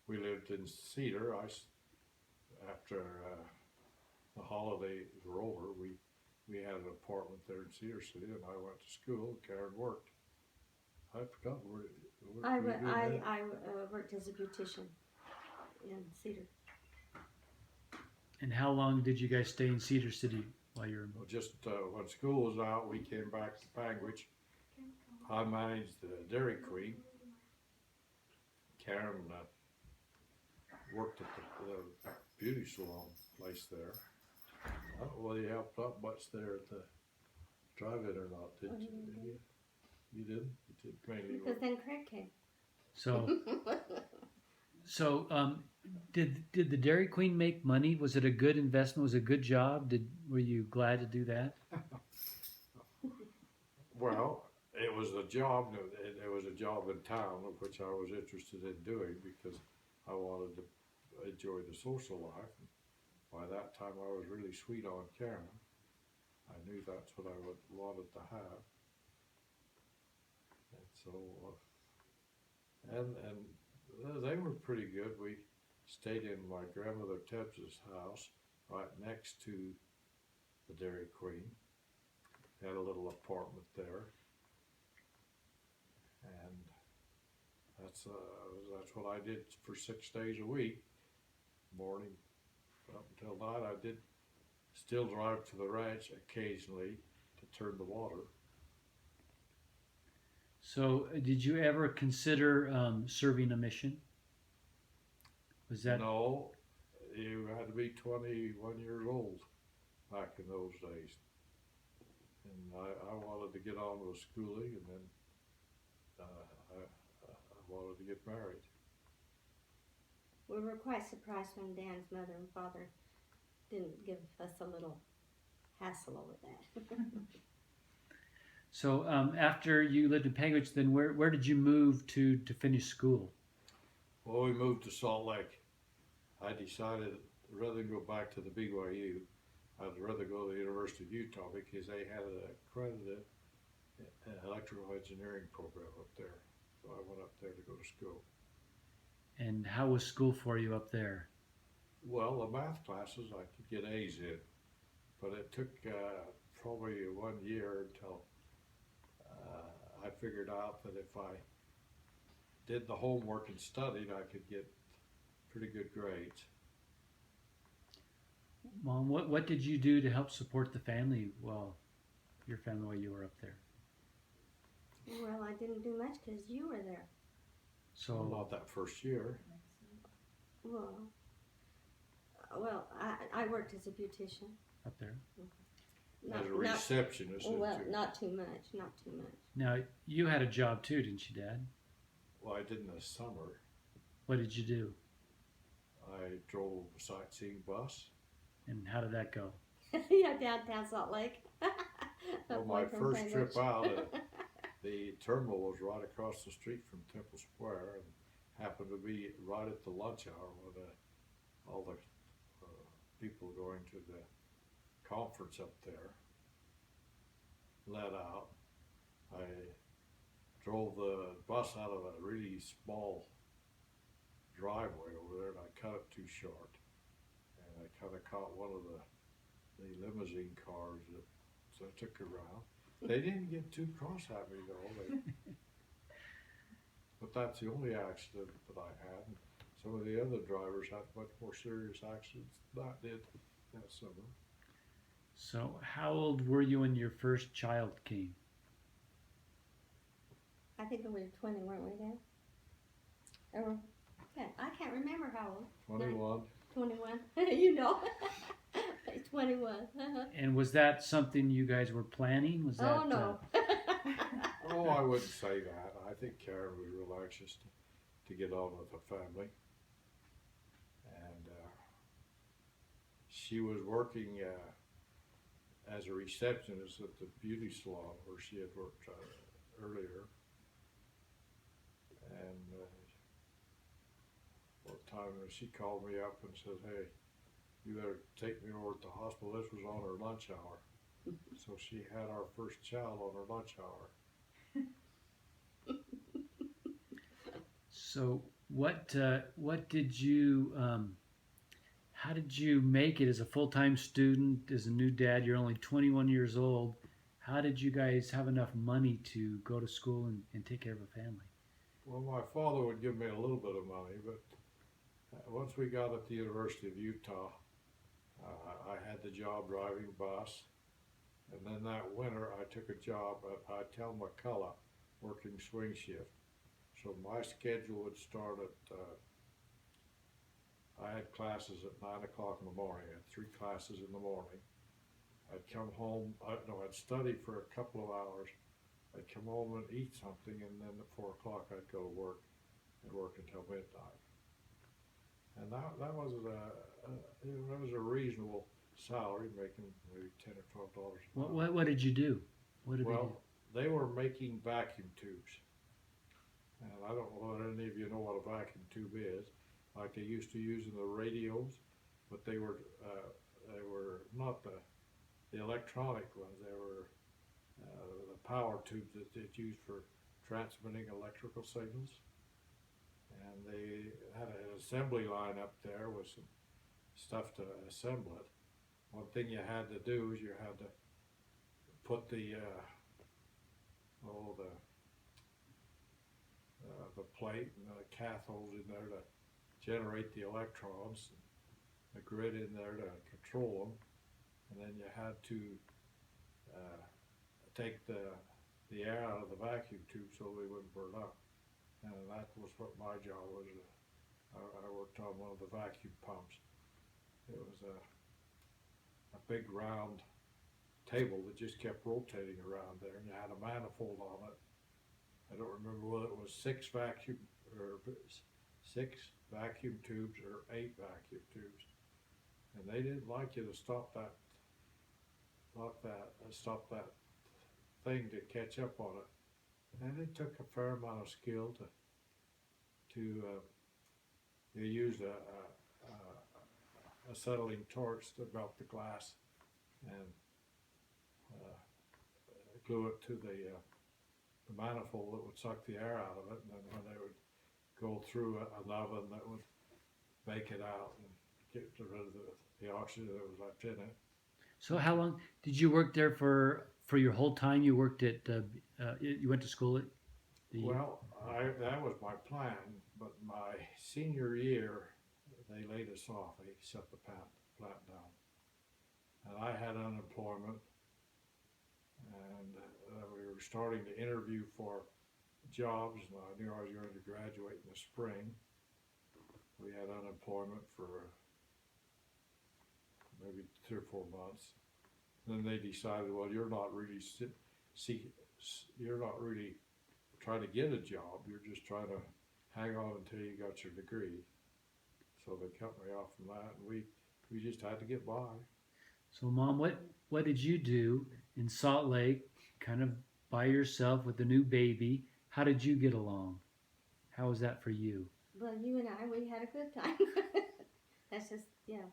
We lived in Cedar. After the holidays were over, we had an apartment there in Cedar City, and I went to school. Karen worked. I forgot where I we did that. worked as a beautician in Cedar. And how long did you guys stay in Cedar City while you were? Well, just when school was out, we came back to Panguitch. I managed the Dairy Queen. Karen worked at the beauty salon place there. I don't know whether he helped out much there at the drive it or not, did Oh, you? you didn't. You didn't? You did mainly Because work. then Craig came. So did the Dairy Queen make money? Was it a good investment? Was it a good job? Were you glad to do that? Well, it was a job. It was a job in town, of which I was interested in doing because I wanted to enjoy the social life. By that time, I was really sweet on Karen. I knew that's what I wanted to have, and so and they were pretty good. We stayed in my grandmother Tebbs's house right next to the Dairy Queen. Had a little apartment there, and that's what I did for 6 days a week, morning up until night. I did still drive to the ranch occasionally to turn the water. So did you ever consider serving a mission? Was that No, you had to be 21 years old back in those days, and I wanted to get on with schooling, and then I wanted to get married. We were quite surprised when Dan's mother and father didn't give us a little hassle over that. so? After you lived in Panguitch, then where did you move to finish school? Well, we moved to Salt Lake. I decided rather than go back to the BYU, I'd rather go to the University of Utah because they had an accredited electrical engineering program up there. So I went up there to go to school. And how was school for you up there? Well, the math classes I could get A's in, but it took probably 1 year until I figured out that if I did the homework and studied, I could get pretty good grades. Mom, what did you do to help support the family your family while you were up there? Well, I didn't do much because you were there. So Not that first year. Well, I worked as a beautician. up there. As a receptionist. Not too much, not too much. Now you had a job too, didn't you, Dad? Well, I did in the summer. What did you do? I drove a sightseeing bus. And how did that go? Yeah, downtown Salt Lake. Well, my first trip out, the terminal was right across the street from Temple Square, and happened to be right at the lunch hour when all the people going to the conference up there let out. I drove the bus out of a really small driveway over there, and I cut it too short, and I kind of caught one of the limousine cars so I took her around. They didn't get too cross at me though. But that's the only accident that I had. Some of the other drivers had much more serious accidents than I did that summer. So how old were you when your first child came? I think we were 20, weren't we, Dad? Or, yeah, I can't remember how old. 21. 21. You know. 21. And was that something you guys were planning? Was that? Oh, no. Oh, I wouldn't say that. I think Karen was real anxious to get on with the family. And she was working as a receptionist at the beauty salon where she had worked earlier. And one time she called me up and said, "Hey, you better take me over to the hospital." This was on her lunch hour. So she had our first child on her lunch hour. So what did you how did you make it as a full-time student, as a new dad? You're only 21 years old. How did you guys have enough money to go to school and take care of a family? Well, my father would give me a little bit of money, but once we got at the University of Utah, I had the job driving bus. And then that winter, I took a job at Hotel McCullough, working swing shift. So my schedule would start at, I had classes at 9 o'clock in the morning. I had 3 classes in the morning. I'd come home, I'd study for a couple of hours. I'd come home and eat something, and then at 4 o'clock I'd go to work and work until midnight. And that was that was a reasonable salary, making maybe $10 or $12 an hour. What did you do? What did Well, they were making vacuum tubes. And I don't know if any of you know what a vacuum tube is. Like they used to use in the radios, but they were not the electronic ones. They were the power tubes that they'd use for transmitting electrical signals. And they had an assembly line up there with some stuff to assemble it. One thing you had to do is you had to put the plate and the cathodes in there to generate the electrons, and the grid in there to control them, and then you had to take the air out of the vacuum tube so they wouldn't burn up. And that was what my job was. I worked on one of the vacuum pumps. It was a big round table that just kept rotating around there, and you had a manifold on it. I don't remember whether it was 6 vacuum tubes or 8 vacuum tubes, and they didn't like you to stop that thing to catch up on it. And it took a fair amount of skill to they used a acetylene torch to melt the glass and glue it to the manifold that would suck the air out of it, and then when they would go through an oven that would bake it out and get rid of the oxygen that was left in it. So how long did you work there for your whole time? You worked at you went to school at the Well, that was my plan, but my senior year they laid us off. They shut the plant down, and I had unemployment, and we were starting to interview for jobs, and I knew I was going to graduate in the spring. We had unemployment for maybe 3 or 4 months. Then they decided, well, you're not really trying to get a job. You're just trying to hang on until you got your degree. So they cut me off from that, and we just had to get by. So, Mom, what did you do in Salt Lake, kind of by yourself with a new baby? How did you get along? How was that for you? Well, you and we had a good time. That's just, yeah,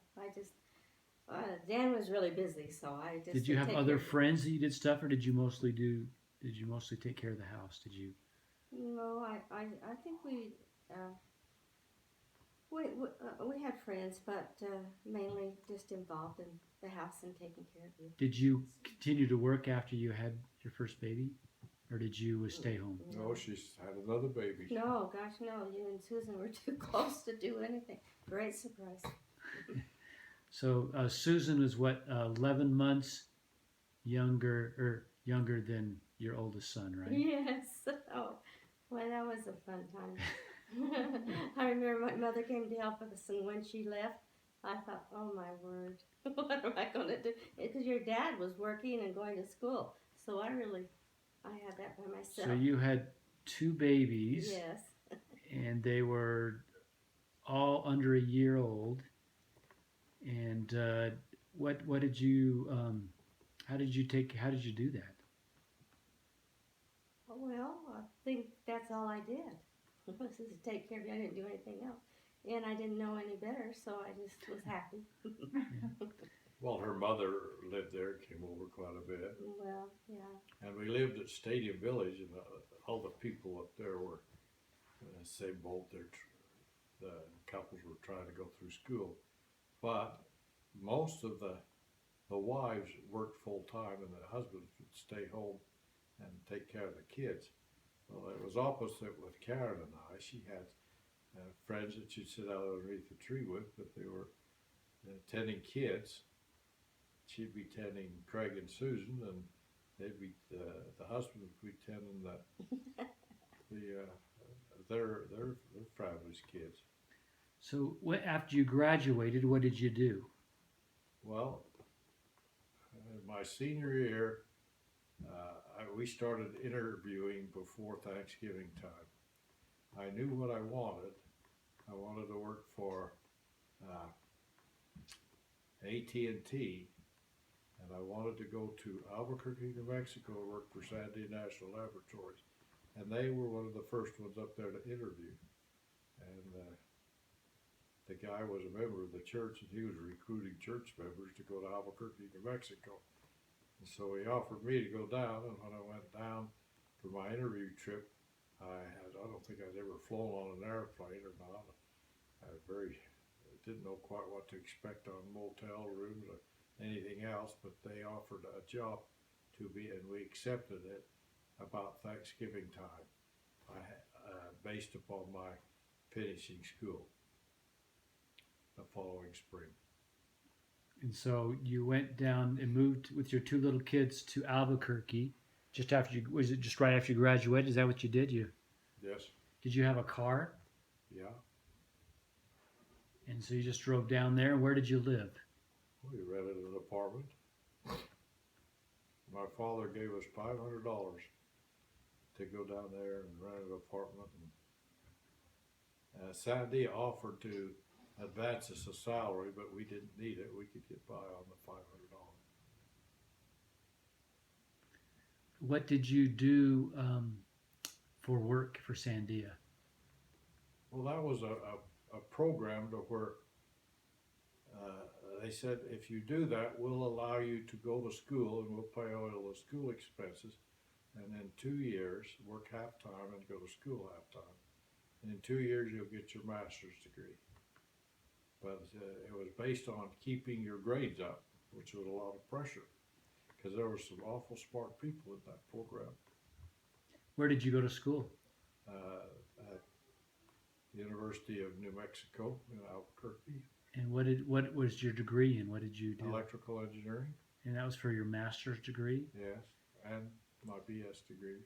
Dan was really busy, so I just Did you have take other care- friends that you did stuff, or did you mostly take care of the house? Did you? No, I think we had friends, but mainly just involved in the house and taking care of you. Did you continue to work after you had your first baby, or did you stay home? No, she's had another baby. No, gosh, no. You and Susan were too close to do anything. Great surprise. So Susan was what, 11 months younger than your oldest son, right? Yes. Oh, well, that was a fun time. I remember my mother came to help us, and when she left, I thought, oh my word, what am I going to do? Because your dad was working and going to school, so I had that by myself. So you had 2 babies. Yes. And they were all under a year old. And what did you how did you do that? Well, I think that's all I did. Was to take care of you. I didn't do anything else. And I didn't know any better, so I just was happy. Well, her mother lived there, came over quite a bit. Well, yeah. And we lived at Stadium Village, and all the people up there were in the same boat. The couples were trying to go through school. But most of the wives worked full time, and the husbands would stay home and take care of the kids. Well, it was opposite with Karen and I. She had friends that she'd sit out underneath the tree with, but they were tending kids. She'd be tending Craig and Susan, and they'd be the husband would be tending their family's kids. So after you graduated, what did you do? Well, my senior year, we started interviewing before Thanksgiving time. I knew what I wanted. I wanted to work for AT&T, and I wanted to go to Albuquerque, New Mexico to work for Sandia National Laboratories. And they were one of the first ones up there to interview. And the guy was a member of the church, and he was recruiting church members to go to Albuquerque, New Mexico. And so he offered me to go down, and when I went down for my interview trip, I don't think I'd ever flown on an airplane or not. I didn't know quite what to expect on motel rooms or anything else, but they offered a job to me, and we accepted it about Thanksgiving time, based upon my finishing school the following spring. And so you went down and moved with your two little kids to Albuquerque just after you, was it just right after you graduated? Is that what you did? Yes. Did you have a car? Yeah. And so you just drove down there. Where did you live? We rented an apartment. My father gave us $500 to go down there and rent an apartment. And Sandy offered to advance us a salary, but we didn't need it. We could get by on the $500. What did you do for work for Sandia? Well, that was a program to where they said, if you do that, we'll allow you to go to school and we'll pay all the school expenses. And in 2 years, work half-time and go to school half-time. And in 2 years, you'll get your master's degree. But it was based on keeping your grades up, which was a lot of pressure, because there were some awful smart people in that program. Where did you go to school? At the University of New Mexico in Albuquerque. And what was your degree in? What did you do? Electrical engineering. And that was for your master's degree? Yes, and my BS degree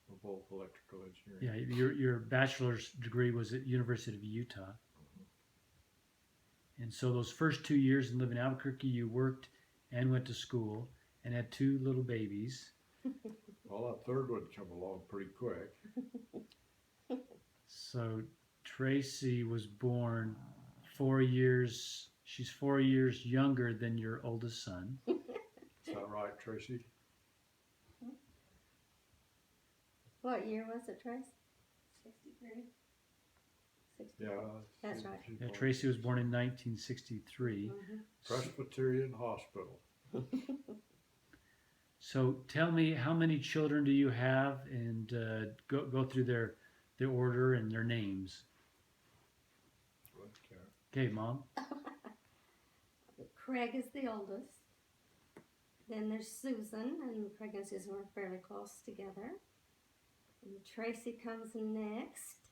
were both electrical engineering. Yeah, your bachelor's degree was at University of Utah. Mm-hmm. And so those first 2 years in living in Albuquerque, you worked and went to school and had two little babies. Well, that third one come along pretty quick. So Tracy was born 4 years, she's 4 years younger than your oldest son. Is that right, Tracy? What year was it, Trace? 63. Yeah. That's right. Yeah, Tracy was born in 1963. Mm-hmm. Presbyterian Hospital. So tell me, how many children do you have, and go through their order and their names. Okay, Mom. Craig is the oldest. Then there's Susan, and Craig and Susan were fairly close together. And Tracy comes next.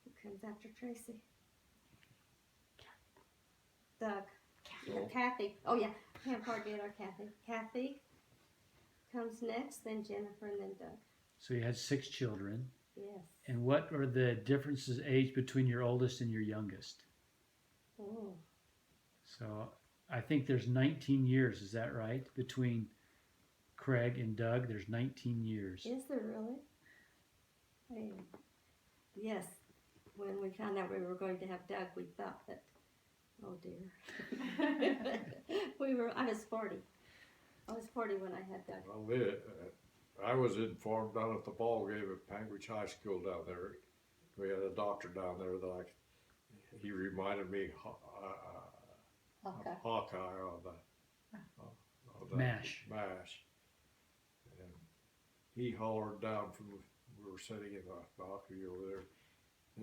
Who comes after Tracy? Doug. Kathy. Oh yeah, can't forget our Kathy. Kathy comes next, then Jennifer, and then Doug. So you had 6 children. Yes. And what are the differences age between your oldest and your youngest? Oh. So I think there's 19 years, is that right? Between Craig and Doug, there's 19 years. Is there really? Hey. Yes. When we found out we were going to have Doug, we thought that, oh dear. I was 40. I was 40 when I had Doug. Well, I was informed down at the ball game at Panguitch High School down there. We had a doctor down there that he reminded me Hawkeye on the MASH. And he hollered down from, we were sitting in the balcony over there,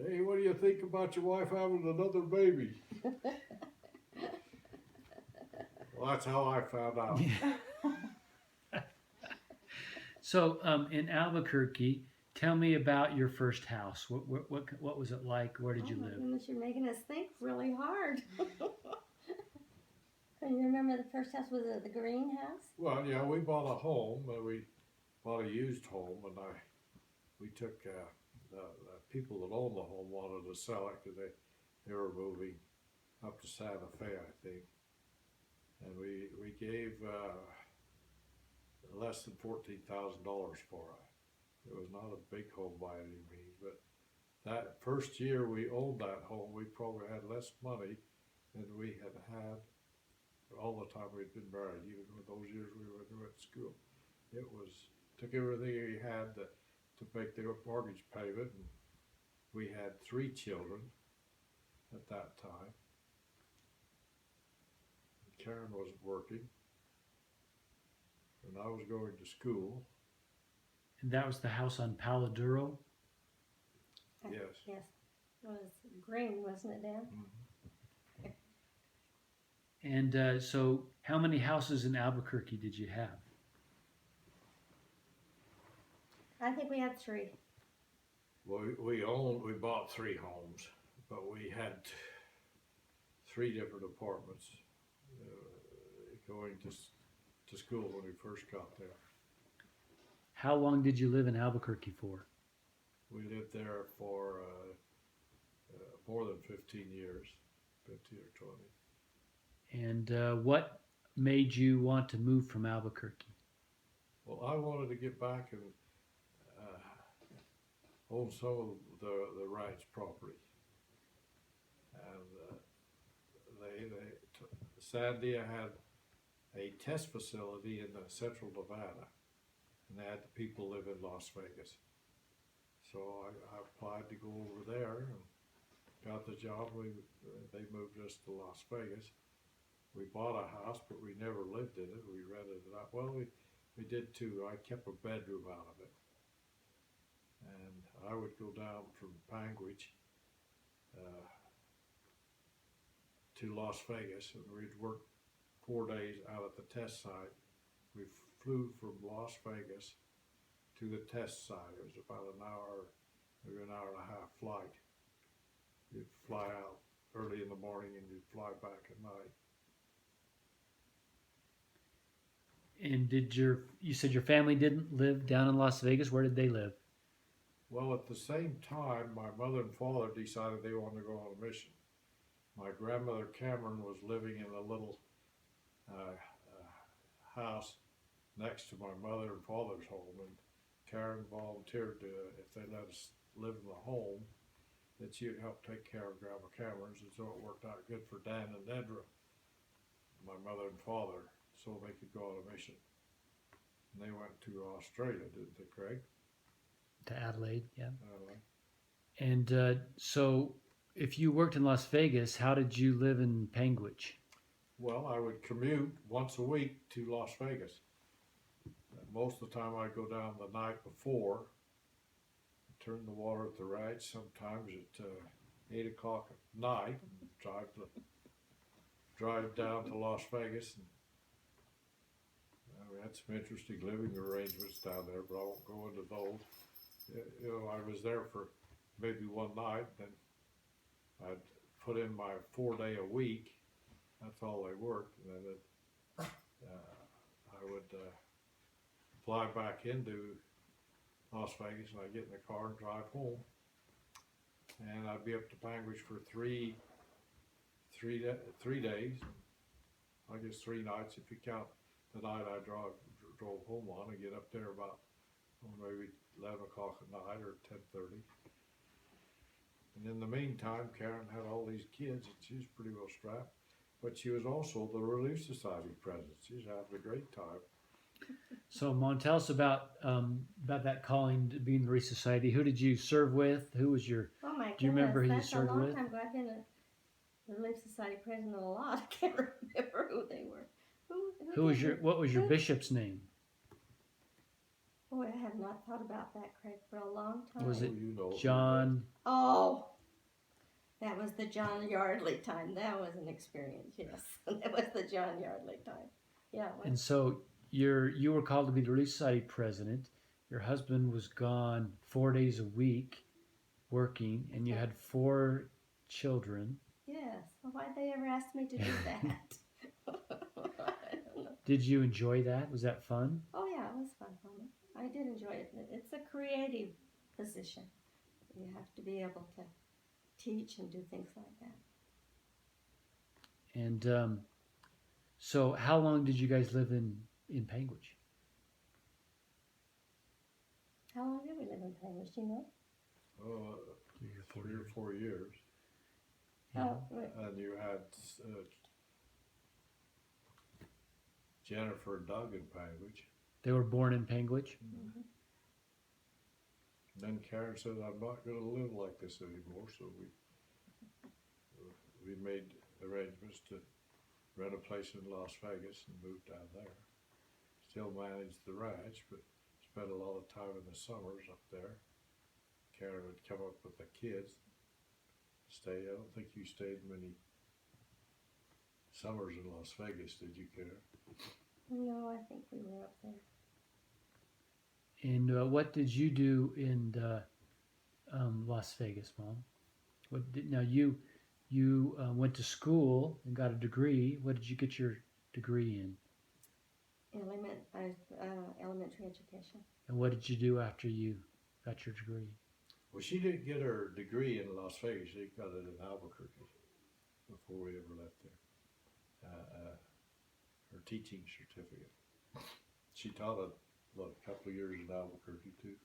"Hey, what do you think about your wife having another baby?" Well, that's how I found out. So in Albuquerque, tell me about your first house. What was it like? Where did you live? Oh my goodness, you're making us think really hard. Can you remember the first house? Was it the greenhouse? Well, yeah, we bought a home. We bought a used home, and we took the people that owned the home wanted to sell it because they were moving up to Santa Fe, I think. and we gave less than $14,000 for it. It was not a big home by any means, but that first year we owned that home, we probably had less money than we had all the time we'd been married, even with those years we were at school. It took everything we had to make the mortgage payment, and we had 3 children at that time. Karen wasn't working, and I was going to school. And that was the house on Paladuro? Yes. Yes. It was green, wasn't it, Dan? Mm-hmm. And so how many houses in Albuquerque did you have? I think we had 3. Well, we bought 3 homes, but we had 3 different apartments going to school when we first got there. How long did you live in Albuquerque for? We lived there for more than 15 years, 15 or 20. And what made you want to move from Albuquerque? Well, I wanted to get back and own some of the ranch property. And Sandia had a test facility in central Nevada, and they had the people live in Las Vegas. So I applied to go over there and got the job. They moved us to Las Vegas. We bought a house, but we never lived in it. We rented it out. Well, we did too. I kept a bedroom out of it. And I would go down from Panguitch to Las Vegas, and we'd work 4 days out at the test site. We flew from Las Vegas to the test site. It was about an hour, maybe an hour and a half flight. You'd fly out early in the morning and you'd fly back at night. And you said your family didn't live down in Las Vegas? Where did they live? Well, at the same time, my mother and father decided they wanted to go on a mission. My grandmother Cameron was living in a little house next to my mother and father's home, and Karen volunteered if they let us live in the home, that she would help take care of Grandma Cameron's, and so it worked out good for Dan and Nedra, my mother and father, so they could go on a mission. And they went to Australia, didn't they, Craig? To Adelaide, yeah. And so if you worked in Las Vegas, how did you live in Panguitch? Well, I would commute once a week to Las Vegas. Most of the time I'd go down the night before, turn the water at the ranch, sometimes at 8 o'clock at night, and drive down to Las Vegas. And, we had some interesting living arrangements down there, but I won't go into those. You know, I was there for maybe one night, then I'd put in my 4-day a week. That's all they worked, and then I would fly back into Las Vegas, and I'd get in the car and drive home. And I'd be up to Panguitch for three days. I guess 3 nights if you count the night I drove home on, and get up there about maybe 11 o'clock at night or 10:30. And in the meantime, Karen had all these kids, and she was pretty well strapped. But she was also the Relief Society president. She was having a great time. So, Mon, tell us about that calling to be in the Relief Society. Who did you serve with? Who was your? Oh my goodness, Do you remember who you that's served a long with? time ago. I've been a Relief Society president a lot. I can't remember who they were. Who was did what was your who- bishop's name? Boy, I have not thought about that, Craig, for a long time. Was it You know, John? Oh, that was the John Yardley time. That was an experience, yes. That was the John Yardley time. Yeah. It was. And so you were called to be the Relief Society president. Your husband was gone 4 days a week working, and you had 4 children. Yes. Well, why'd they ever ask me to do that? I don't know. Did you enjoy that? Was that fun? Oh, yeah, it was fun for me. I did enjoy it. It's a creative position. You have to be able to teach and do things like that. And So how long did you guys live in Panguitch? How long did we live in Paris? Do you know? Oh, 3 or 4 3 or years. 4 years. Yeah. And you had Jennifer and Doug in Panguitch. They were born in Panguitch. Mm-hmm. And then Karen said, "I'm not going to live like this anymore." So we made arrangements to rent a place in Las Vegas and moved down there. Still managed the ranch, but spent a lot of time in the summers up there. Karen would come up with the kids, stay. I don't think you stayed many summers in Las Vegas, did you, Karen? No, I think we were up there. And what did you do in Las Vegas, Mom? Now you went to school and got a degree. What did you get your degree in? Elementary education. And what did you do after you got your degree? Well, she didn't get her degree in Las Vegas. She got it in Albuquerque before we ever left there. Her teaching certificate. She taught a couple of years in Albuquerque too.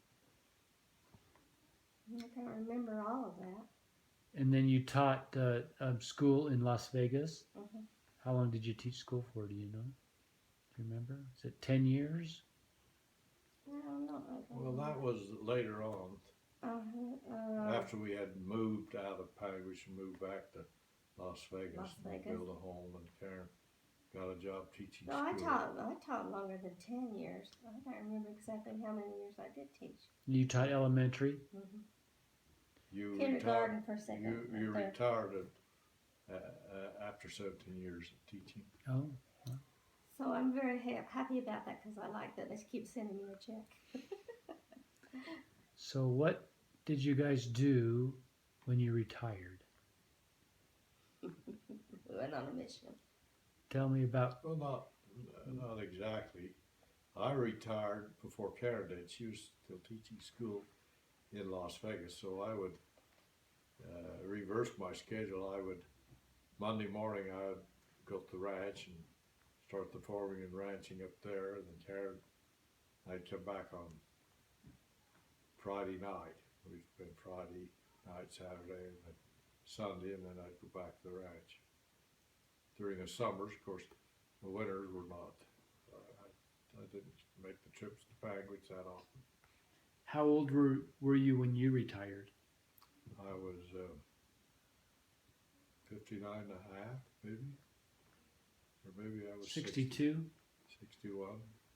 I can't remember all of that. And then you taught school in Las Vegas. Mm-hmm. How long did you teach school for? Do you know? Do you remember? Is it 10 years? I don't know. Well, that was later on. After we had moved out of Panguitch and moved back to Las Vegas. Las Vegas. Built a home, and Karen got a job teaching No, school. I taught longer than 10 years. I can't remember exactly how many years I did teach. You taught elementary. Mm-hmm. You Kindergarten retired, for second. you third. retired after 17 years of teaching. Oh. So I'm very happy about that because I like that they keep sending me a check. So what did you guys do when you retired? We went on a mission. Tell me about. Well, not exactly. I retired before Karen did. She was still teaching school in Las Vegas, so I would reverse my schedule. Monday morning I would go to the ranch and start the farming and ranching up there, and then Karen, I'd come back on Friday night. We'd spend Friday night, Saturday, and then Sunday, and then I'd go back to the ranch. During the summers, of course, the winters were not. I didn't make the trips to Panguitch that often. How old were you when you retired? I was 59 and a half, maybe. Or maybe I was 62. 61.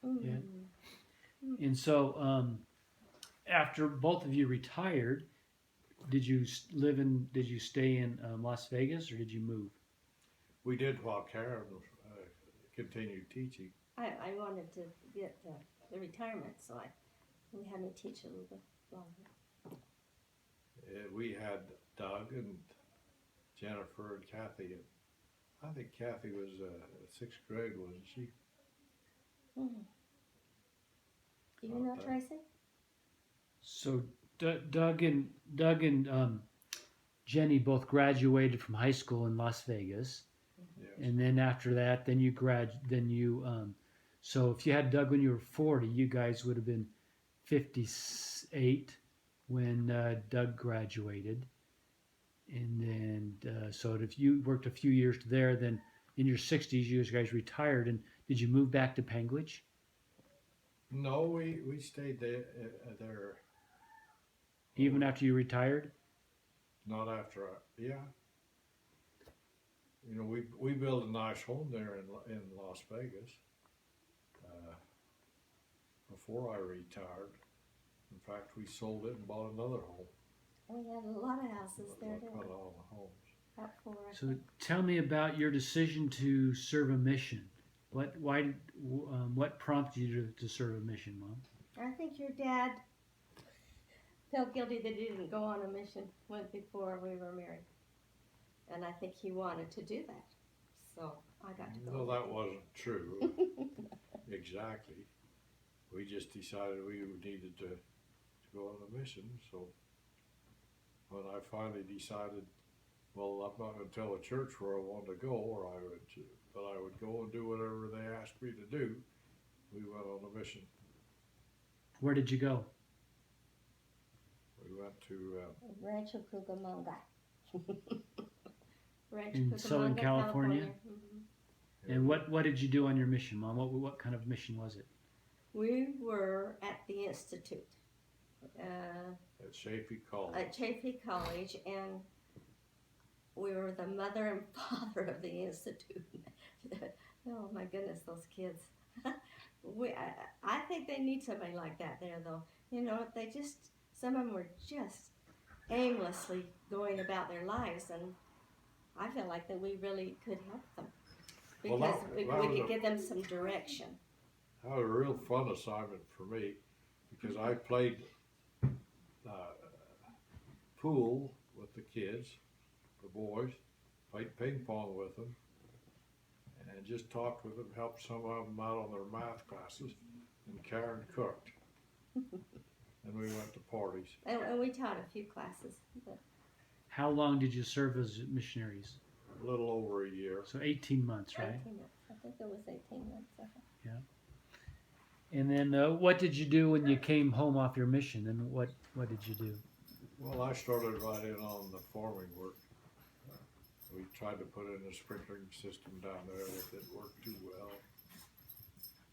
Yeah. Mm-hmm. And so after both of you retired, did you stay in Las Vegas, or did you move? We did while Karen continued teaching. I wanted to get the retirement, so they had me teach a little bit longer. We had Doug and Jennifer and Kathy. And I think Kathy was 6th grade, wasn't she? Mm-hmm. Do you know Tracy? So Doug and Jenny both graduated from high school in Las Vegas, Yes. and then after that, so if you had Doug when you were 40, you guys would have been 58 when Doug graduated, and then so if you worked a few years there, then in your 60s, you guys retired, and did you move back to Panguitch? No, we stayed there. Even after you retired? Not after yeah. You know, we built a nice home there in Las Vegas before I retired. In fact, we sold it and bought another home. We had a lot of houses there, didn't Not we? all the homes. About 4. I So think. tell me about your decision to serve a mission. What prompted you to serve a mission, Mom? I think your dad felt guilty that he didn't go on a mission before we were married. And I think he wanted to do that. So I got to go. No, that wasn't true. Exactly. We just decided we needed to go on a mission. So when I finally decided Well, I'm not going to tell the church where I wanted to go, but I would go and do whatever they asked me to do. We went on a mission. Where did you go? We went to Rancho Cucamonga. Rancho In Southern Cucamonga, California? Mhm. And what did you do on your mission, Mom? What kind of mission was it? We were at the Institute. at Chaffee College. At Chaffee College, and we were the mother and father of the Institute. Oh my goodness, those kids. I think they need somebody like that there, though. You know, some of them were just aimlessly going about their lives, and I feel like that we really could help them because Well, we could give them some direction. That was a real fun assignment for me because I played pool with the kids, the boys, played ping pong with them, and just talked with them, helped some of them out on their math classes, and Karen cooked. And we went to parties. And we taught a few classes. But How long did you serve as missionaries? A little over a year. So 18 months, right? 18 months. I think it was 18 months. And then what did you do when you came home off your mission? And what did you do? Well, I started right in on the farming work. We tried to put in a sprinkling system down there that didn't work too well.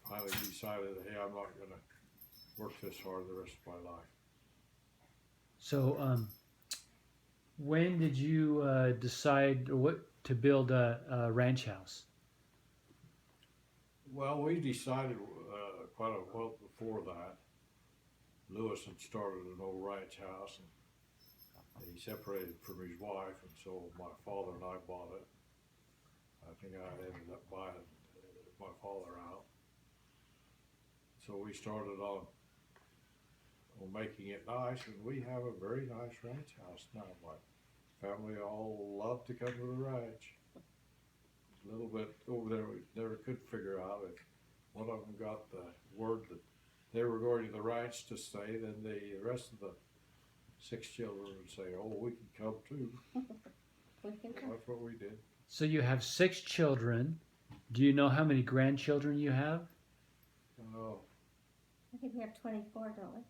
Finally decided, hey, I'm not going to work this hard the rest of my life. So when did you decide to build a ranch house? Well, we decided quite a while before that. Lewis had started an old ranch house, and he separated from his wife, and so my father and I bought it. I think I ended up buying my father out. So we started on making it nice, and we have a very nice ranch house now. My family all love to come to the ranch. A little bit over there, we never could figure out if one of them got the word that they were going to the ranch to stay, then the rest of the 6 children would say, oh, we can come too. That's what we did. So you have 6 children. Do you know how many grandchildren you have? Oh, I think we have 24, don't we?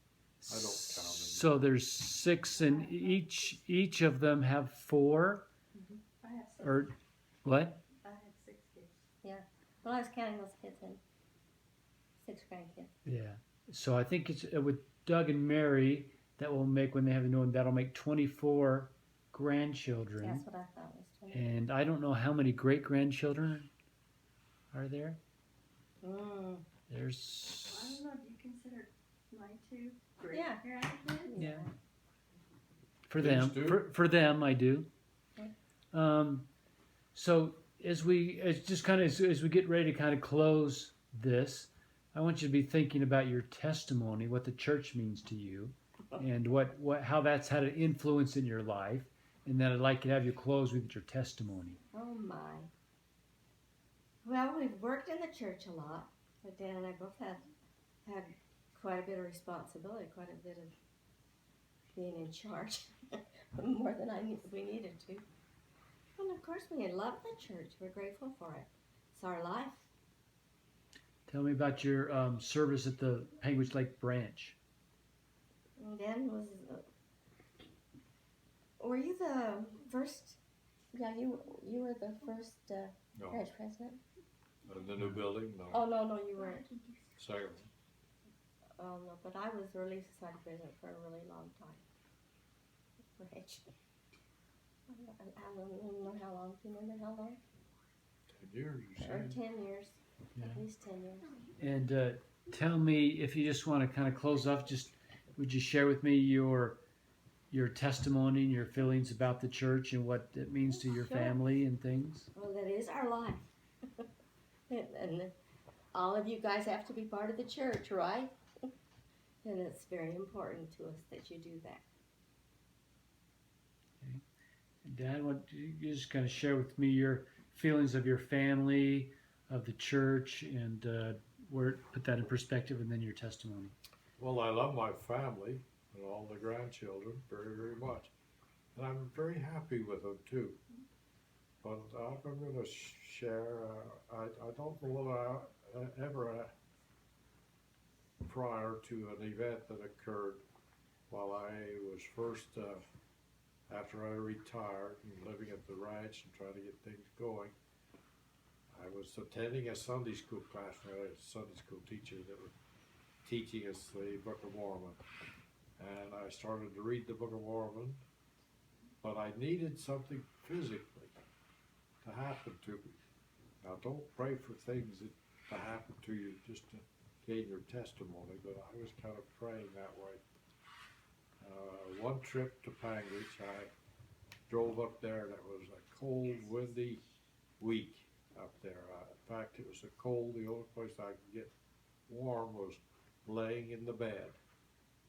I don't count them. So there's 6, and each of them have 4, I have six. or what? I had 6 kids. Well, I was counting those kids in. 6 grandkids. Yeah. So I think it's with Doug and Mary that will make, when they have a new one, that'll make 24 grandchildren. That's what I thought was 20. And I don't know how many great grandchildren are there. Mm. There's I don't know, do you consider my 2 great Yeah. grandkids? Yeah. For These them, two? for them, I do. Okay. So as we get ready to kind of close this, I want you to be thinking about your testimony, what the church means to you, and how that's had an influence in your life, and then I'd like to have you close with your testimony. Oh my. Well, we've worked in the church a lot, but Dan and I both had quite a bit of responsibility, quite a bit of being in charge, more than we needed to. And of course, we love the church. We're grateful for it. It's our life. Tell me about your service at the Penguins Lake branch. And Dan was. Were you the first? Yeah, you were the first No, branch president. in the new building, no. Oh no, you weren't. Second. Oh no, but I was the Relief Society president for a really long time. Branch. I don't know how long. Do you remember how long? 10 years, you Or said. 10 years. Yeah. At least 10 years. And tell me, if you just want to kind of close off, would you share with me your testimony and your feelings about the church and what it means to your Sure. family and things? Well, that is our life. and all of you guys have to be part of the church, right? And it's very important to us that you do that. Dad, what you just kind of share with me your feelings of your family, of the church, and put that in perspective, and then your testimony. Well, I love my family and all the grandchildren very, very much. and I'm very happy with them too. But I'm going to share. I don't know whether I ever, prior to an event that occurred while I was first, after I retired and living at the ranch and trying to get things going. I was attending a Sunday school class. I had a Sunday school teacher that was teaching us the Book of Mormon. And I started to read the Book of Mormon, but I needed something physically to happen to me. Now, don't pray for things to happen to you just to gain your testimony, but I was kind of praying that way. One trip to Panguitch, I drove up there, and it was a cold, windy week up there. In fact, it was so cold, the only place I could get warm was laying in the bed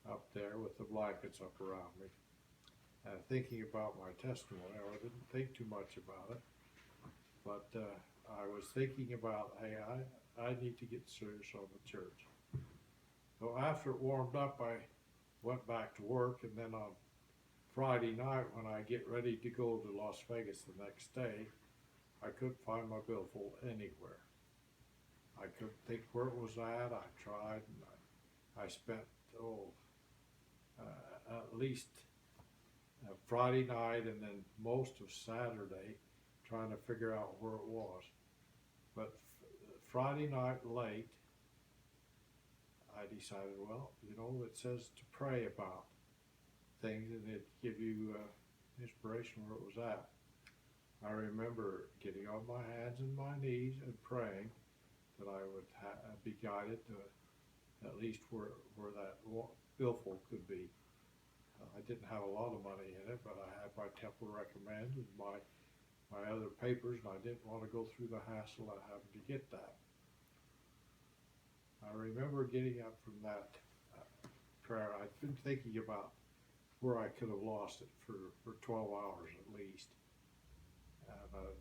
up there with the blankets up around me. Thinking about my testimony, I didn't think too much about it, but I was thinking about, hey, I need to get serious on the church. So after it warmed up, I went back to work, and then on Friday night when I get ready to go to Las Vegas the next day, I couldn't find my billfold anywhere. I couldn't think where it was at. I tried, and I spent at least Friday night and then most of Saturday trying to figure out where it was. But Friday night late, I decided, well, it says to pray about things, and it'd give you inspiration where it was at. I remember getting on my hands and my knees and praying that I would be guided to at least where that billfold could be. I didn't have a lot of money in it, but I had my temple recommend and my other papers, and I didn't want to go through the hassle of having to get that. I remember getting up from that prayer. I'd been thinking about where I could have lost it for 12 hours at least.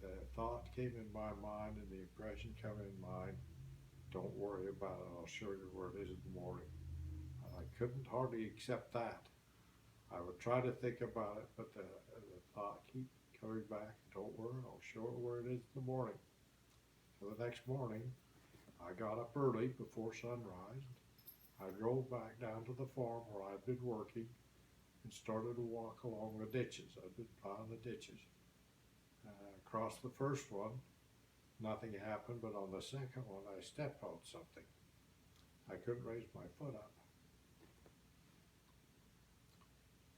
The thought came in my mind and the impression came in mind, don't worry about it, I'll show you where it is in the morning. I couldn't hardly accept that. I would try to think about it, but the thought keep coming back, don't worry, I'll show you where it is in the morning. So the next morning, I got up early before sunrise. I drove back down to the farm where I'd been working and started to walk along the ditches. I'd been plowing the ditches. Across the first one, nothing happened, but on the second one, I stepped on something. I couldn't raise my foot up.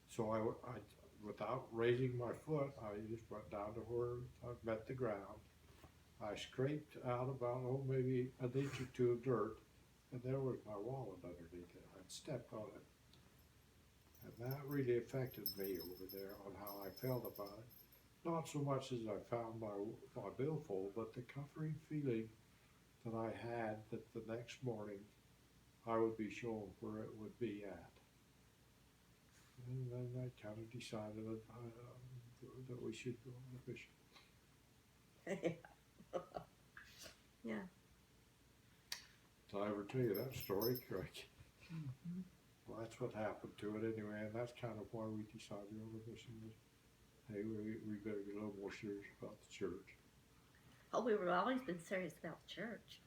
So I without raising my foot, I just went down to where I met the ground. I scraped out about, maybe an inch or two of dirt, and there was my wallet underneath it. I'd stepped on it. And that really affected me over there on how I felt about it. Not so much as I found my billfold, but the comforting feeling that I had that the next morning I would be shown where it would be at. And then I kind of decided that we should go on a mission. Yeah. Did I ever tell you that story, Craig? Mm-hmm. Well, that's what happened to it anyway, and that's kind of why we decided on a mission. Hey, we better get a little more serious about the church. Oh, we've always been serious about church.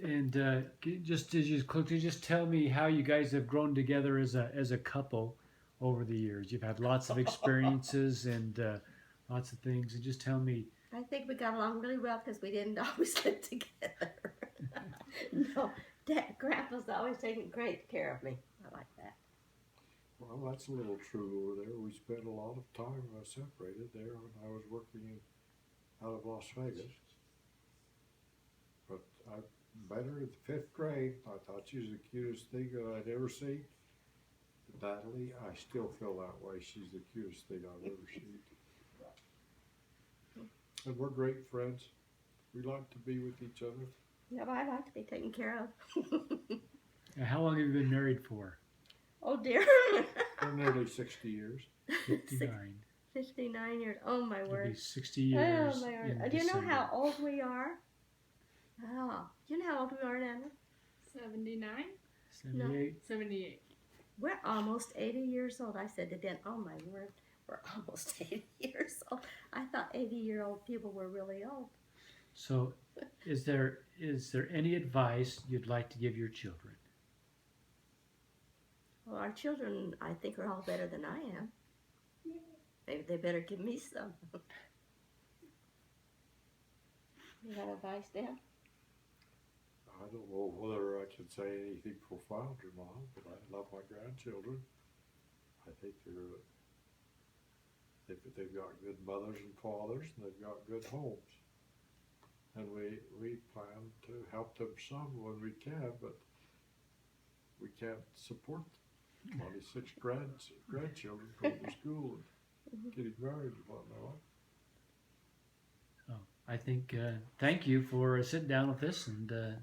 And just as you quickly, just tell me how you guys have grown together as a couple over the years. You've had lots of experiences and lots of things, and just tell me. I think we got along really well because we didn't always live together. No, Grandpa's always taking great care of me. I like that. Well, that's a little true over there. We spent a lot of time separated there when I was working out of Las Vegas. But I met her in the 5th grade. I thought she was the cutest thing that I'd ever seen. Natalie, I still feel that way. She's the cutest thing I've ever seen. And we're great friends. We like to be with each other. Yeah, but I like to be taken care of. And how long have you been married for? Oh dear. For nearly 60 years. 59. 59 years. Oh my It'll be word. 60 years. Oh my in word. Do you know December. how old we are? Oh, do you know how old we are, Nana? 79? 78. 78. We're almost 80 years old. I said to Dan, oh my word, we're we're almost 80 years old. I thought 80-year-old people were really old. So, is there any advice you'd like to give your children? Well, our children, I think, are all better than I am. Maybe they better give me some. You got advice, Dan? I don't know whether I can say anything profound or not, but I love my grandchildren. I think they've got good mothers and fathers, and they've got good homes. And we plan to help them some when we can, but we can't support 26 grandchildren going to school and getting married and whatnot. I think, thank you for sitting down with us and